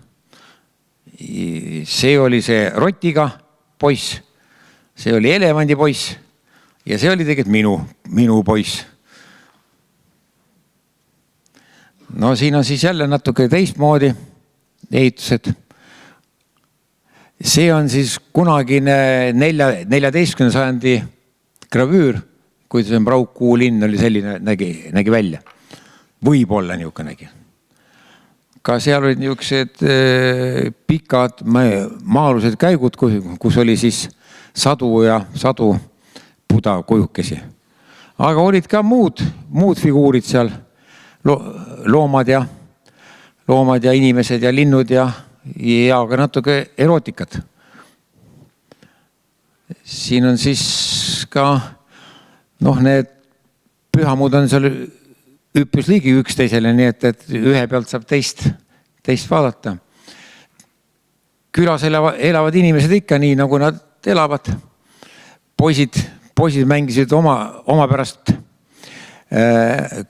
See oli see rotiga poiss. See oli elevandi poiss ja see oli tegelikult minu poiss. Siin on siis jälle natuke teistmoodi ehitused. See on siis kunagine 14. sajandi gravüür, kui see Raudkuu linn oli selline, nägi välja. Võib-olla niisugune nägi. Ka seal olid niisugused pikad maa-alused käigud, kus oli siis sadu puda kujukesi. Aga olid ka muud figuurid seal, loomad ja inimesed ja linnud ja ka natuke erootikat. Siin on siis ka need pühamud on seal hüppus ligi üksteisele, nii et ühe pealt saab teist vaadata. Külas elavad inimesed ikka nii, nagu nad elavad. Poisid mängisid oma pärast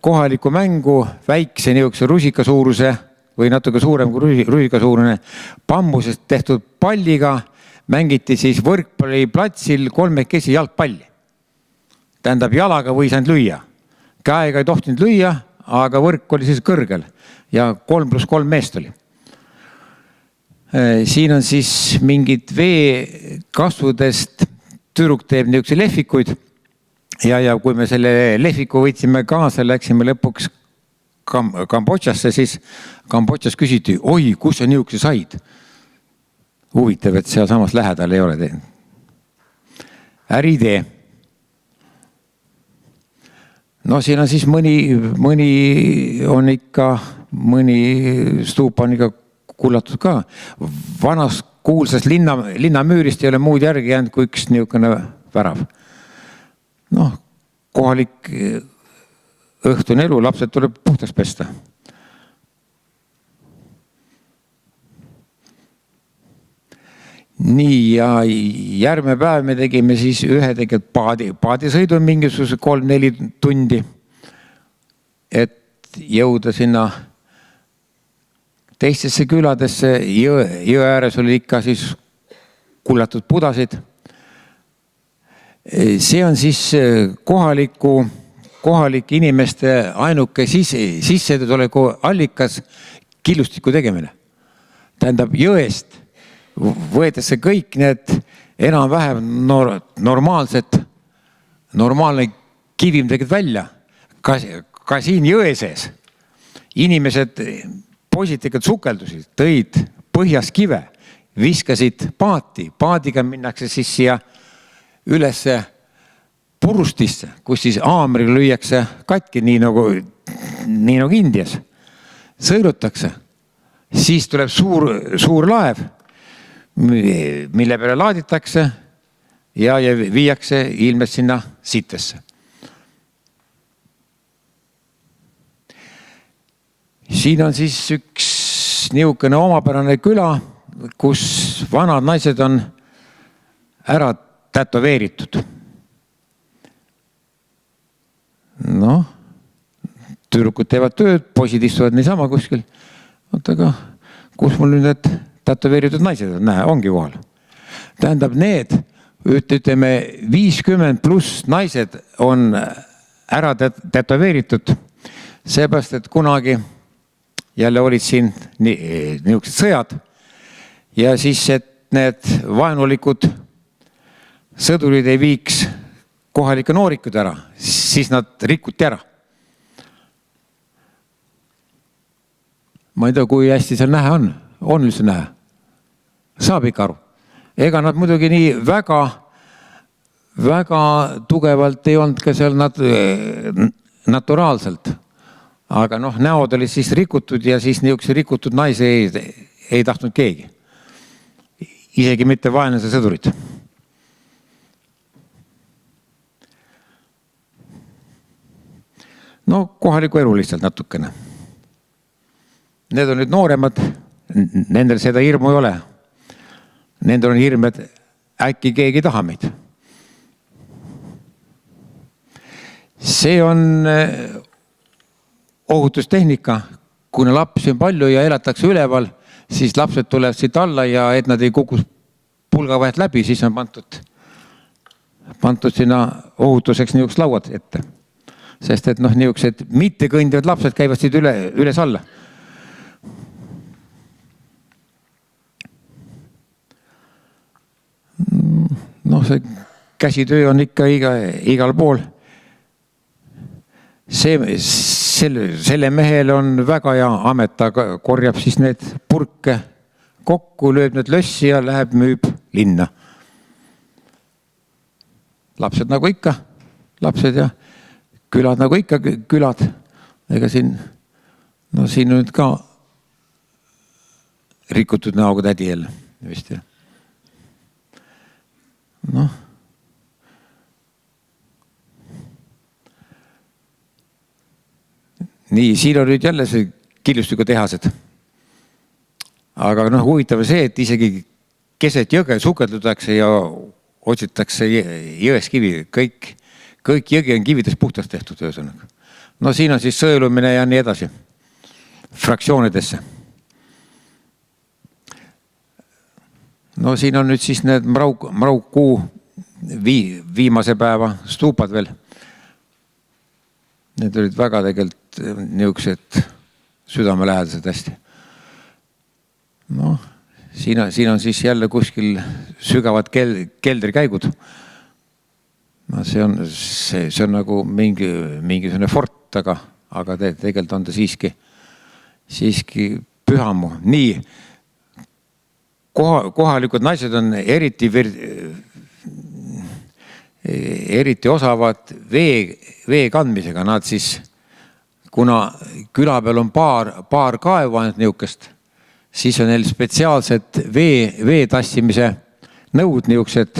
kohaliku mängu väikse niisuguse rusikasuuruse või natuke suurem kui rusikasuurune bambusest tehtud palliga mängiti siis võrkpalliplatsil 3 jalgpalli. Tähendab, jalaga võis ainult lüüa. Käega ei tohtinud lüüa, aga võrk oli siis kõrgel ja 3+3 meest oli. Siin on siis mingid veekasvudest, tüdruk teeb niisuguse lehvikuid ja kui me selle lehviku võtsime kaasa, läksime lõpuks Kambodžasse, siis Kambodžas küsiti, oi, kus sa niisuguse said? Huvitav, et seal samas lähedal ei ole teinud. Äriidee. No siin on siis mõni on ikka, mõni stuup on ikka kullatud ka. Vanas kuulsas linnamüürist ei ole muud järgi jäänud kui üks niisugune värav. Noh, kohalik õhtune elu, lapsed tuleb puhtaks pesta. Nii, ja järgmine päev me tegime siis ühe tegelikult paadisõidu mingisuguse 3-4 tundi, et jõuda sinna teistesse küladesse. Jõe ääres oli ikka siis kullatud pudasid. See on siis kohalike inimeste ainuke sissetuleku allikas killustiku tegemine. Tähendab, jõest võetakse kõik need enam-vähem normaalne kivim tegelikult välja. Ka siin jõe sees inimesed, poisid tegelikult sukeldusid, tõid põhjas kive, viskasid paati. Paadiga minnakse siis siia ülesse purustisse, kus siis haamriga lüüakse katki, nii nagu Indias. Sõirutakse. Siis tuleb suur laev, mille peale laaditakse ja viiakse ilmselt sinna sitesse. Siin on siis üks niisugune omapärane küla, kus vanad naised on ära tätoveeritud. Noh, tüdrukud teevad tööd, poisid istuvad niisama kuskil. Aga kus mul nüüd need tätoveeritud naised on? Näe, ongi kohal. Tähendab, need, ütleme, 50+ naised on ära tätoveeritud, seepärast, et kunagi jälle olid siin niisugused sõjad ja siis, et need vaenulikud sõdurid ei viiks kohalikke noorikud ära, siis nad rikuti ära. Ma ei tea, kui hästi seal nähe on. On üldse nähe? Saab ikka aru. Ega nad muidugi nii väga tugevalt ei olnud ka seal naturaalselt. Aga noh, näod olid siis rikutud ja siis niisuguse rikutud naisi ei tahtnud keegi. Isegi mitte vaenlase sõdurid. No kohaliku elu lihtsalt natukene. Need on nüüd nooremad, nendel seda hirmu ei ole. Nendel on hirm, et äkki keegi taha meid. See on ohutustehnika. Kuna lapsi on palju ja elatakse üleval, siis lapsed tulevad siit alla ja et nad ei kukus pulga vahet läbi, siis on pandud sinna ohutuseks niisugused lauad ette. Sest et niisugused mitte kõndivad lapsed käivad siit üles alla. See käsitöö on ikka igal pool. Selle mehel on väga hea amet, ta korjab siis need purke kokku, lööb need lössi ja läheb müüb linna. Lapsed nagu ikka, lapsed ja külad nagu ikka külad. Ega siin nüüd ka rikutud näoga tädi jälle vist jah. Nii, siin on nüüd jälle see killustiku tehased. Aga huvitav see, et isegi keset jõge sukeldutakse ja otsitakse jões kivi. Kõik jõgi on kividest puhtast tehtud. Siin on siis sõelumine ja nii edasi. Fraktsioonidesse. Siin on nüüd siis need Mraukuu viimase päeva stuupad veel. Need olid väga tegelikult niisugused südamelähedased hästi. siin on siis jälle kuskil sügavad keldrikäigud. No see on nagu mingisugune fort, aga tegelikult on ta siiski pühamu. Nii, kohalikud naised on eriti osavad vee kandmisega. Nad siis, kuna küla peal on paar kaevu ainult niukest, siis on neil spetsiaalsed vee tassimise nõud niuksed,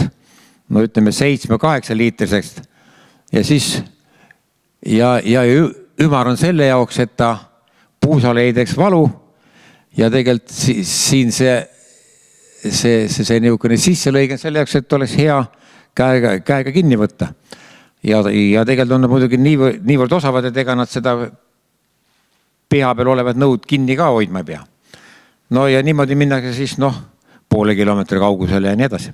no ütleme 7-8 liitriseks. Ja siis ümar on selle jaoks, et ta puusale ei teeks valu ja tegelikult siin see niukene sisselõige selle jaoks, et oleks hea käega kinni võtta. Ja tegelikult on nad muidugi niivõrd osavad, et ega nad seda pea peal olevat nõud kinni ka hoidma ei pea. No ja niimoodi minnakse siis poole kilomeetri kaugusele ja nii edasi.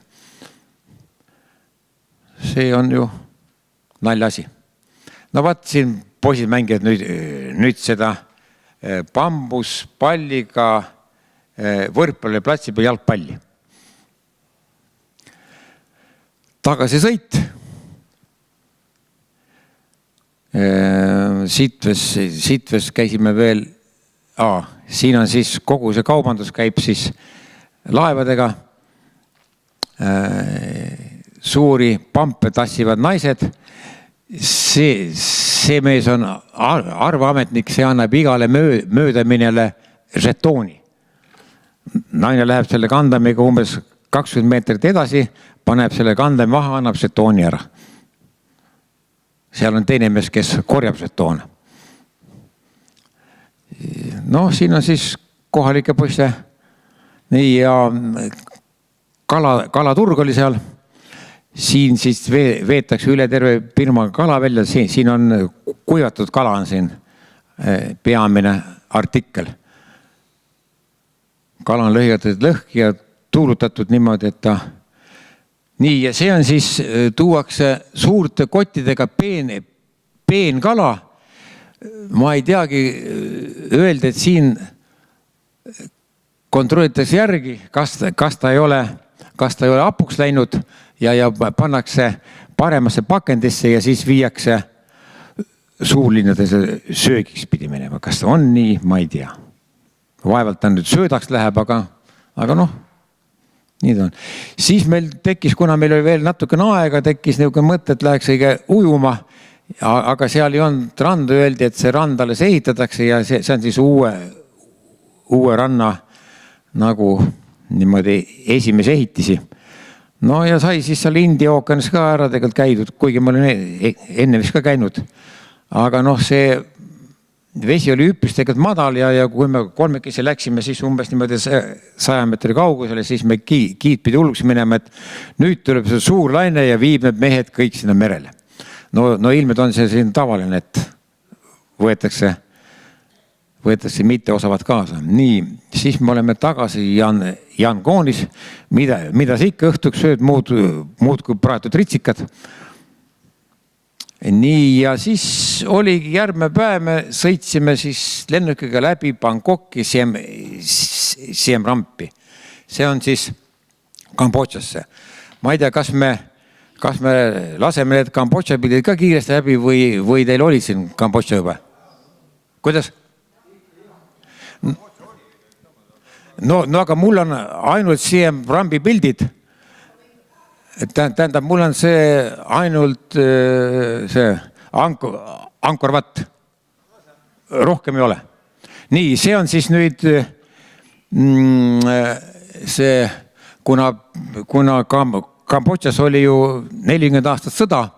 See on ju naljaasi. No vaat siin poisid mängivad nüüd seda bambuspalliga võrkpalli platsi peal jalgpalli. Tagasisõit. Siitves käisime veel, siin on siis kogu see kaubandus käib siis laevadega. Suuri pampe tassivad naised. See mees on arveametnik, see annab igale möödaminele žetooni. Naine läheb selle kandamiga umbes 20 meetrit edasi, paneb selle kandami maha, annab žetooni ära. Seal on teine mees, kes korjab žetoone. No siin on siis kohalike poiste. Nii ja kalaturg oli seal. Siin siis veetakse üle terve Pirma kala välja. Siin on kuivatud kala on siin peamine artikkel. Kala on lõhigatud lõhki ja tuulutatud niimoodi, et ta nii ja see on siis tuuakse suurte kottidega peen kala. Ma ei teagi öelda, et siin kontrollitakse järgi, kas ta ei ole hapuks läinud ja pannakse paremasse pakendisse ja siis viiakse suurlinnades söögiks pidi minema. Kas ta on nii, ma ei tea. Vaevalt ta nüüd söödaks läheb, aga nii ta on. Siis meil tekkis, kuna meil oli veel natukene aega, tekkis niisugune mõte, et läheks õige ujuma, aga seal ei olnud randu, öeldi, et see rand alles ehitatakse ja see on siis uue ranna nagu niimoodi esimese ehitisi. No ja sai siis seal India ookeanis ka ära tegelikult käidud, kuigi ma olin enne vist ka käinud. Aga see vesi oli üppis tegelikult madal ja kui me kolmekesi läksime, siis umbes niimoodi 100 meetri kaugusele, siis me kiit pidi hulluks minema, et nüüd tuleb see suur laine ja viib need mehed kõik sinna merele. No ilmed on see siin tavaline, et võetakse mitte osavad kaasa. Nii, siis me oleme tagasi Jankoonis, mida sa ikka õhtuks sööd muud kui praetud ritsikad. Nii, ja siis oligi järgmine päev, me sõitsime siis lennukiga läbi Bangkoki Siem Rampi. See on siis Kambodžasse. Ma ei tea, kas me laseme need Kambodža pildid ka kiiresti läbi või teil oli siin Kambodža juba? Kuidas? No aga mul on ainult Siem Rampi pildid. Tähendab, mul on see ainult see Angkor Wat. Rohkem ei ole. Nii, see on siis nüüd see, kuna Kambodžas oli ju 40 aastat sõda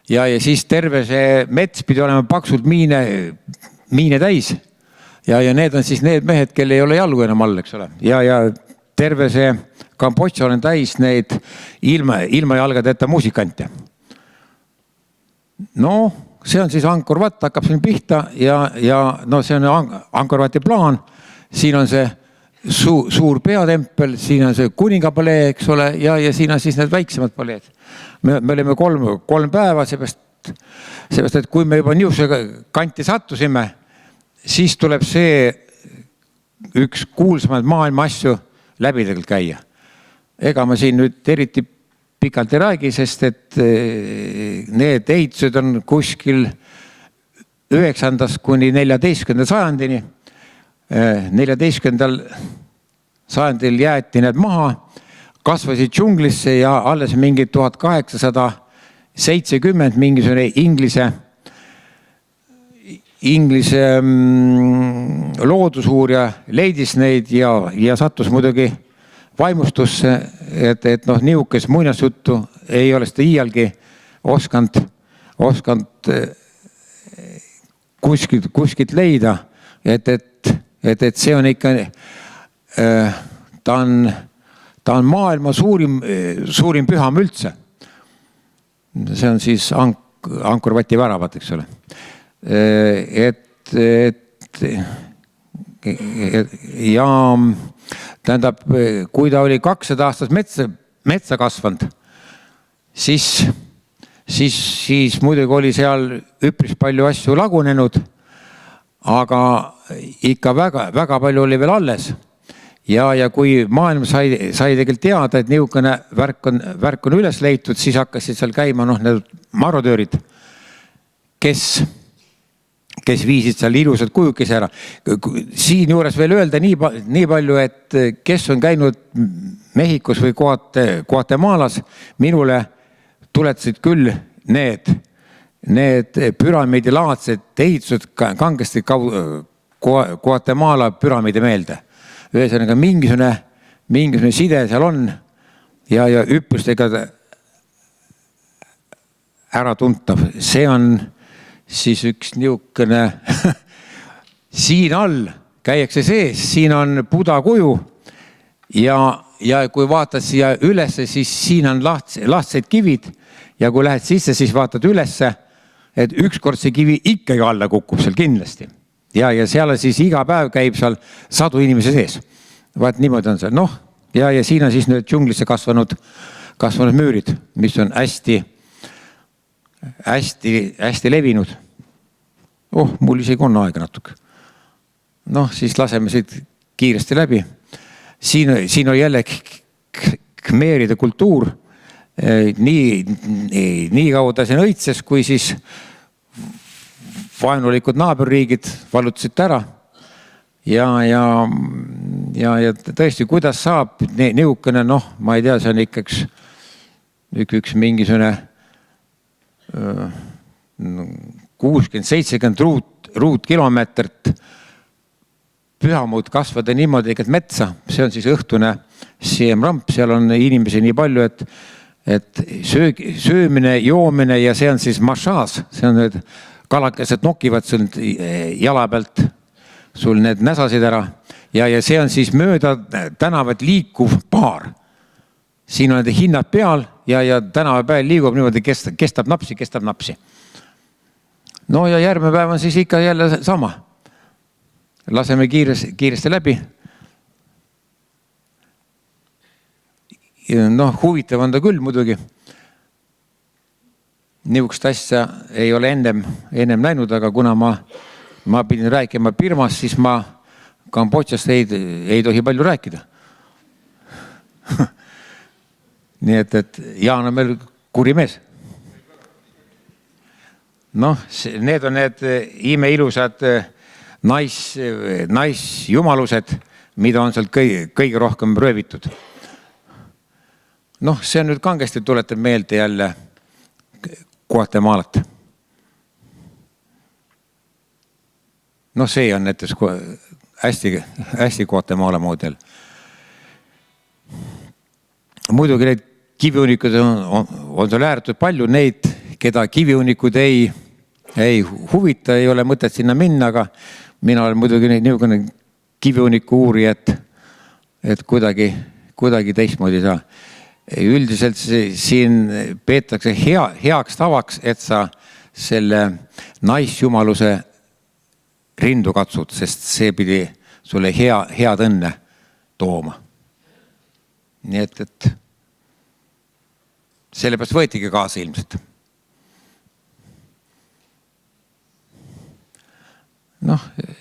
ja siis terve see mets pidi olema paksult miine täis. Ja need on siis need mehed, kel ei ole jalgu enam all, eks ole. Ja terve see Kambodža on täis neid ilma jalgadeta muusikante. No, see on siis Angkor Wat, hakkab siin pihta ja see on Angkor Wati plaan. Siin on see suur peatempel, siin on see kuningapalee, eks ole, ja siin on siis need väiksemad paleed. Me olime kolm päeva, seepärast, et kui me juba niisuguse kanti sattusime, siis tuleb see üks kuulsamaid maailma asju läbi tegelikult käia. Ega ma siin nüüd eriti pikalt ei räägi, sest et need ehitused on kuskil 9. kuni 14. sajandini. 14. sajandil jäeti need maha, kasvasid džunglisse ja alles mingi 1870 mingisugune Inglise loodusuurija leidis neid ja sattus muidugi vaimustusse, et noh, niisugust muinasjuttu ei ole seda iialgi osanud kuskilt leida, et see on ikka, ta on maailma suurim püham üldse. See on siis Angkor-Vati väravad, eks ole. Ja tähendab, kui ta oli 200 aastat metsa kasvanud, siis muidugi oli seal üpris palju asju lagunenud, aga ikka väga palju oli veel alles. Ja kui maailm sai tegelikult teada, et niisugune värk on üles leitud, siis hakkasid seal käima need marodöörid, kes viisid seal ilusad kujukesi ära. Siin juures veel öelda nii palju, et kes on käinud Mehhikos või Guatemalas, minule tuletasid küll need püramiidilaadsed ehitused kangesti Guatemala püramiidi meelde. Ühesõnaga mingisugune side seal on ja üppustega ära tuntav. See on siis üks niisugune siin all käiakse sees, siin on Buda kuju ja kui vaatad siia ülesse, siis siin on lahtseid kivid ja kui lähed sisse, siis vaatad ülesse, et ükskord see kivi ikkagi alla kukub seal kindlasti. Ja seal siis iga päev käib seal 100 inimese sees. Vaat niimoodi on seal. Ja siin on siis nüüd džunglisse kasvanud müürid, mis on hästi levinud. Mul isegi on aega natuke. Siis laseme siit kiiresti läbi. Siin on jälle khmeeride kultuur. Nii kaua ta siin õitses, kui siis vaenulikud naaberriigid vallutasid ära. Ja tõesti, kuidas saab niisugune, ma ei tea, see on ikkagi üks mingisugune 60-70 ruutkilomeetrit pühamud kasvada niimoodi, et metsa. See on siis õhtune Siem-Ramp, seal on inimesi nii palju, et söömine, joomine ja see on siis mašaas. See on need kalakesed nokivad sul jala pealt, sul need näsasid ära ja see on siis mööda tänavat liikuv paar. Siin on need hinnad peal ja tänava peal liigub niimoodi, kestab napsi. Ja järgmine päev on siis ikka jälle sama. Laseme kiiresti läbi. Huvitav on ta küll muidugi. Niisugust asja ei ole ennem näinud, aga kuna ma pidin rääkima Birmast, siis ma Kambodžast ei tohi palju rääkida. Nii et Jaan on meil kuri mees. Need on need imeilusad naisjumalused, mida on sealt kõige rohkem röövitud. See on nüüd kangesti tuletab meelde jälle Guatemalat. See on näiteks hästi Guatemala moodel. Muidugi neid kiviunikud on seal ääretult palju, neid, keda kiviunikud ei huvita, ei ole mõtet sinna minna, aga mina olen muidugi niisugune kiviuniku uurija, et kuidagi teistmoodi saa. Üldiselt siin peetakse heaks tavaks, et sa selle naisjumaluse rindu katsud, sest see pidi sulle head õnne tooma. Nii et sellepärast võetigi kaasa ilmselt.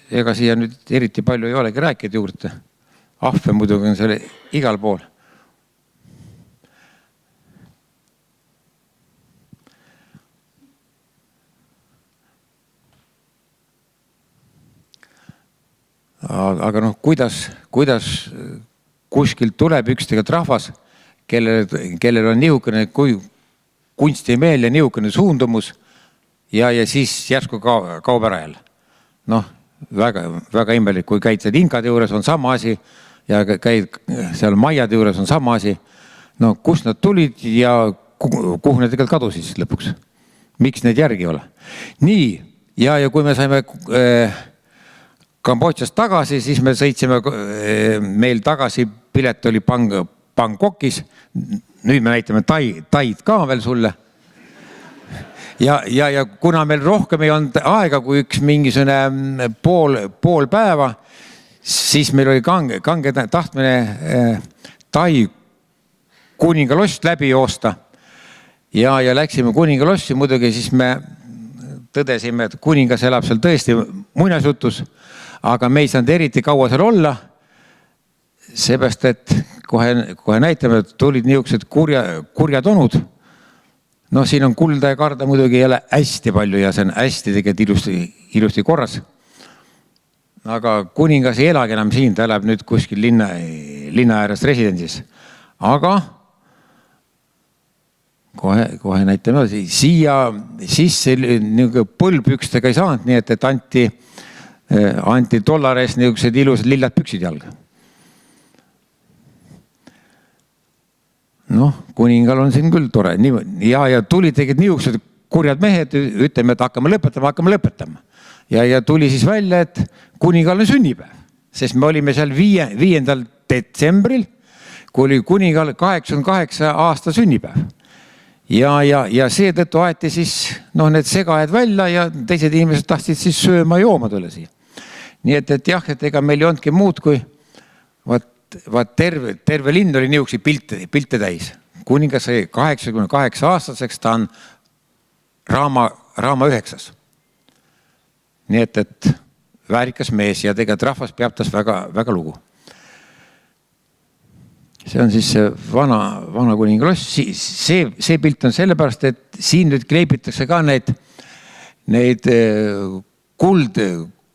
Ega siia nüüd eriti palju ei olegi rääkida juurde. ahve muidugi on seal igal pool. Aga noh, kuidas kuskilt tuleb üks tegelikult rahvas, kellel on niisugune kunstimeel ja niisugune suundumus ja siis järsku kaob ära jälle. Noh, väga imelik, kui käid seal inkade juures on sama asi ja käid seal maiade juures on sama asi. No kus nad tulid ja kuhu need tegelikult kadusid siis lõpuks? Miks need järgi ei ole? Nii, ja kui me saime Kambodžast tagasi, siis me sõitsime, meil tagasi pilet oli Bangkokis. Nüüd me näitame Taid ka veel sulle. Ja kuna meil rohkem ei olnud aega kui üks mingisugune pool päeva, siis meil oli kange tahtmine Tai kuningalost läbi joosta. Ja läksime kuningalossi, muidugi siis me tõdesime, et kuningas elab seal tõesti muinasjutus, aga me ei saanud eriti kaua seal olla, seepärast, et kohe näitame, et tulid niisugused kurjad onud. No siin on kulda ja karda muidugi ei ole hästi palju ja see on hästi tegelikult ilusti korras. Aga kuningas ei elagi enam siin, ta elab nüüd kuskil linna ääres residentsis. Aga kohe näitame, siia sisse põlpükstega ei saanud, nii et anti dollares niisugused ilusad lillad püksid jalga. Noh, kuningal on siin küll tore. Ja tuli tegelikult niisugused kurjad mehed, ütleme, et hakkame lõpetama. Ja tuli siis välja, et kuningal on sünnipäev. Sest me olime seal 5. detsembril, kui oli kuningal 88 aasta sünnipäev. Ja seetõttu aeti siis need segajad välja ja teised inimesed tahtsid siis sööma ja jooma tulla siia. Nii et jah, et ega meil ei olnudki muud kui terve linn oli niisuguseid pilte täis. Kuningas sai 88 aastaseks, ta on Raama 9. Nii et väärikas mees ja tegelikult rahvas peab tas väga lugu. See on siis vana kuningaloss. See pilt on sellepärast, et siin nüüd kleibitakse ka neid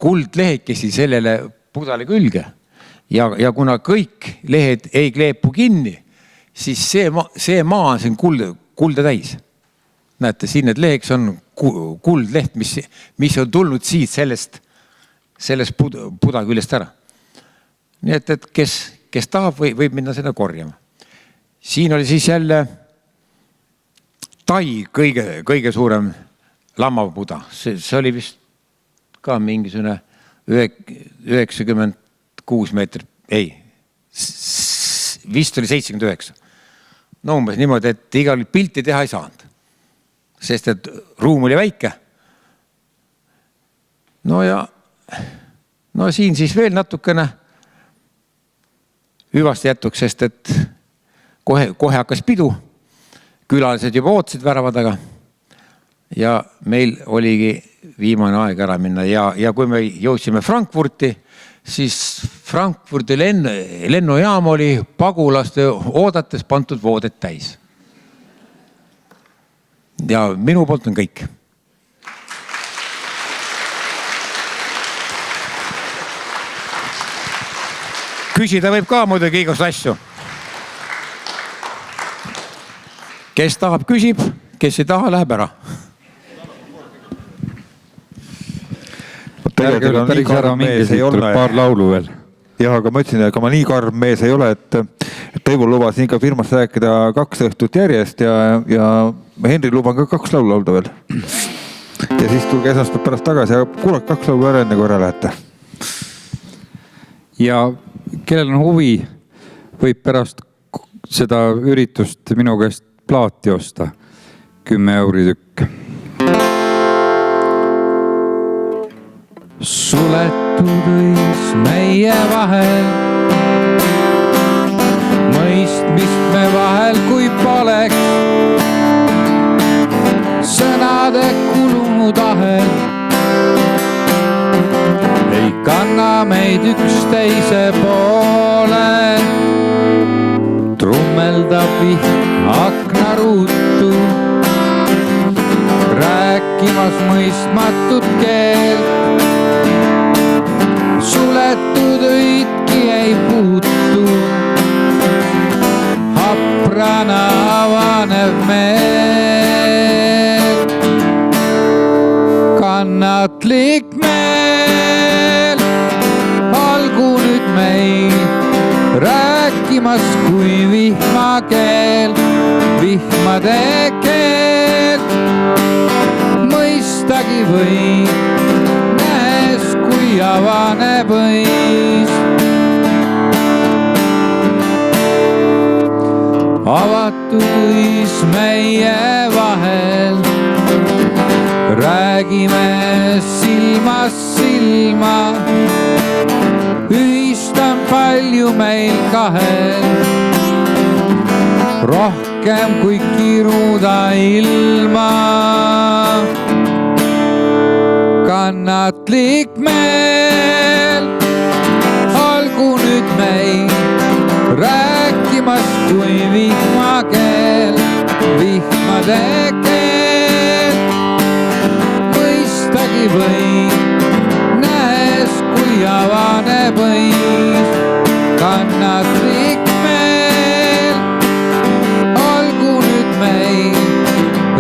kuldlehekesi sellele pudale külge. Ja kuna kõik lehed ei kleepu kinni, siis see maa on siin kulda täis. Näete, siin need leheks on kuldleht, mis on tulnud siit sellest puda küljest ära. Nii et kes tahab, võib minna seda korjama. Siin oli siis jälle Tai kõige suurem lammapuda. See oli vist ka mingisugune 96 meetrit, vist oli 79. No umbes niimoodi, et igal pilti teha ei saanud. Sest et ruum oli väike. No siin siis veel natukene hüvasti jätuks, sest et kohe hakkas pidu. Külalised juba ootasid värava taga. Ja meil oligi viimane aeg ära minna. Ja kui me jõudsime Frankfurti, siis Frankfurti lennujaam oli pagulaste oodates pantud voodet täis. Ja minu poolt on kõik. Küsida võib ka muidugi igast asju. Kes tahab, küsib, kes ei taha, läheb ära. Tegelikult on nii karm mees ei ole. Paar laulu veel. Jah, aga ma ütlesin, ega ma nii karm mees ei ole, et Toivo lubasin ikka firmast rääkida 2 õhtut järjest ja Henri luban ka 2 laulu laulda veel. Ja siis tulge esmaspäev pärast tagasi ja kuulake 2 laulu ära enne, kui ära lähete. Ja kellel on huvi, võib pärast seda üritust minu käest plaati osta. 10 € tükk. Suletud õis meie vahel, mõistmist me vahel kui poleks, sõnade kulunud ahel ei kanna meid üksteise poole. valdab vihm aknaruutu, rääkimas mõistmatut keelt. Suletud õitki ei puutu, haprana avanev meel. Kannatlik meel, olgu nüüd meil rääkimas kui vihmakeel, vihmade keel. Mõistagi võib, näes kui avaneb õis. Avatud õis meie vahel, räägime silmast silma. Ühist on palju meil kahel, rohkem kui kiruda ilma. Kannatlik meel, olgu nüüd meil rääkimas kui vihmakeel, vihmade keel. Mõistagi võib, näes kui avaneb õis. Kannatlik meel, olgu nüüd meil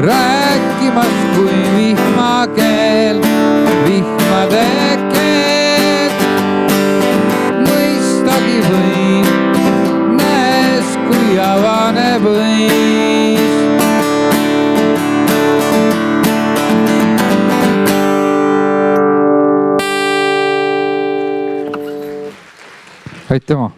rääkimas kui vihmakeel, vihmade keel. Mõistagi võib, näes kui avaneb õis. Aitüma!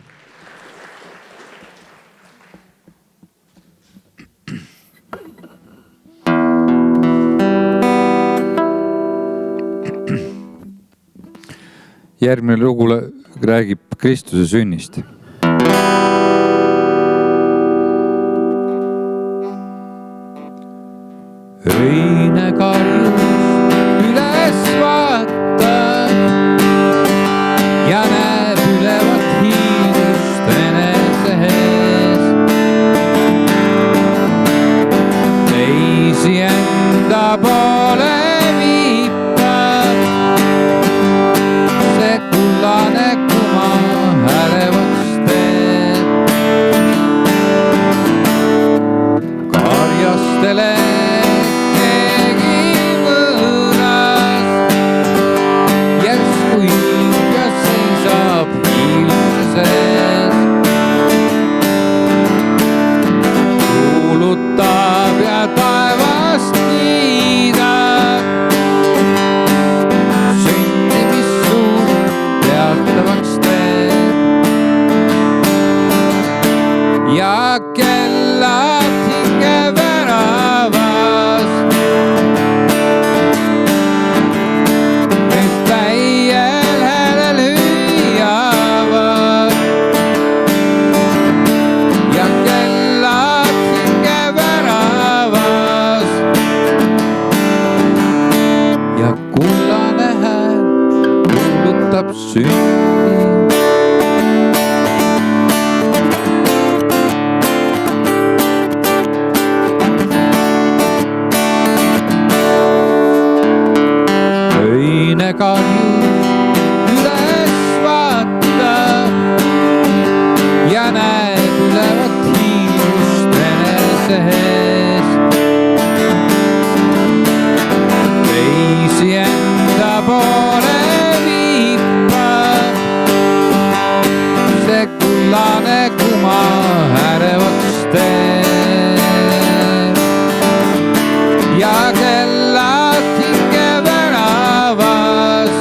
Järgmine lugu räägib Kristuse sünnist. Öine karjus üles vaatab ja näeb ülevat hiilust enese ees. Teisi enda poole viipab see kullane kuma ärevaks teeb. Karjastele kuulutab ja taevast kiidab, sündi, mis suur teatavaks teeb. Ja kellad hinge väravas nüüd täiel häälel hüüavad. Ja kellad hinge väravas ja kullane hääl kuulutab sündi. Öine karjus üles vaatab ja näeb ülevat hiilust enese ees. Teisi enda poole viipab see kullane kuma ärevaks teeb. Ja kellad hinge väravas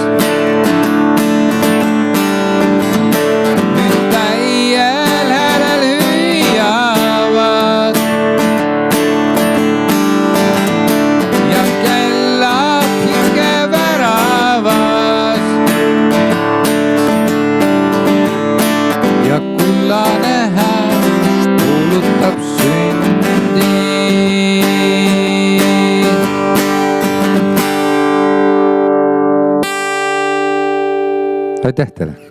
nüüd täiel häälel hüüavad. Ja kellad hinge väravas ja kullane hääl kuulutab sündi. Aitäh teile!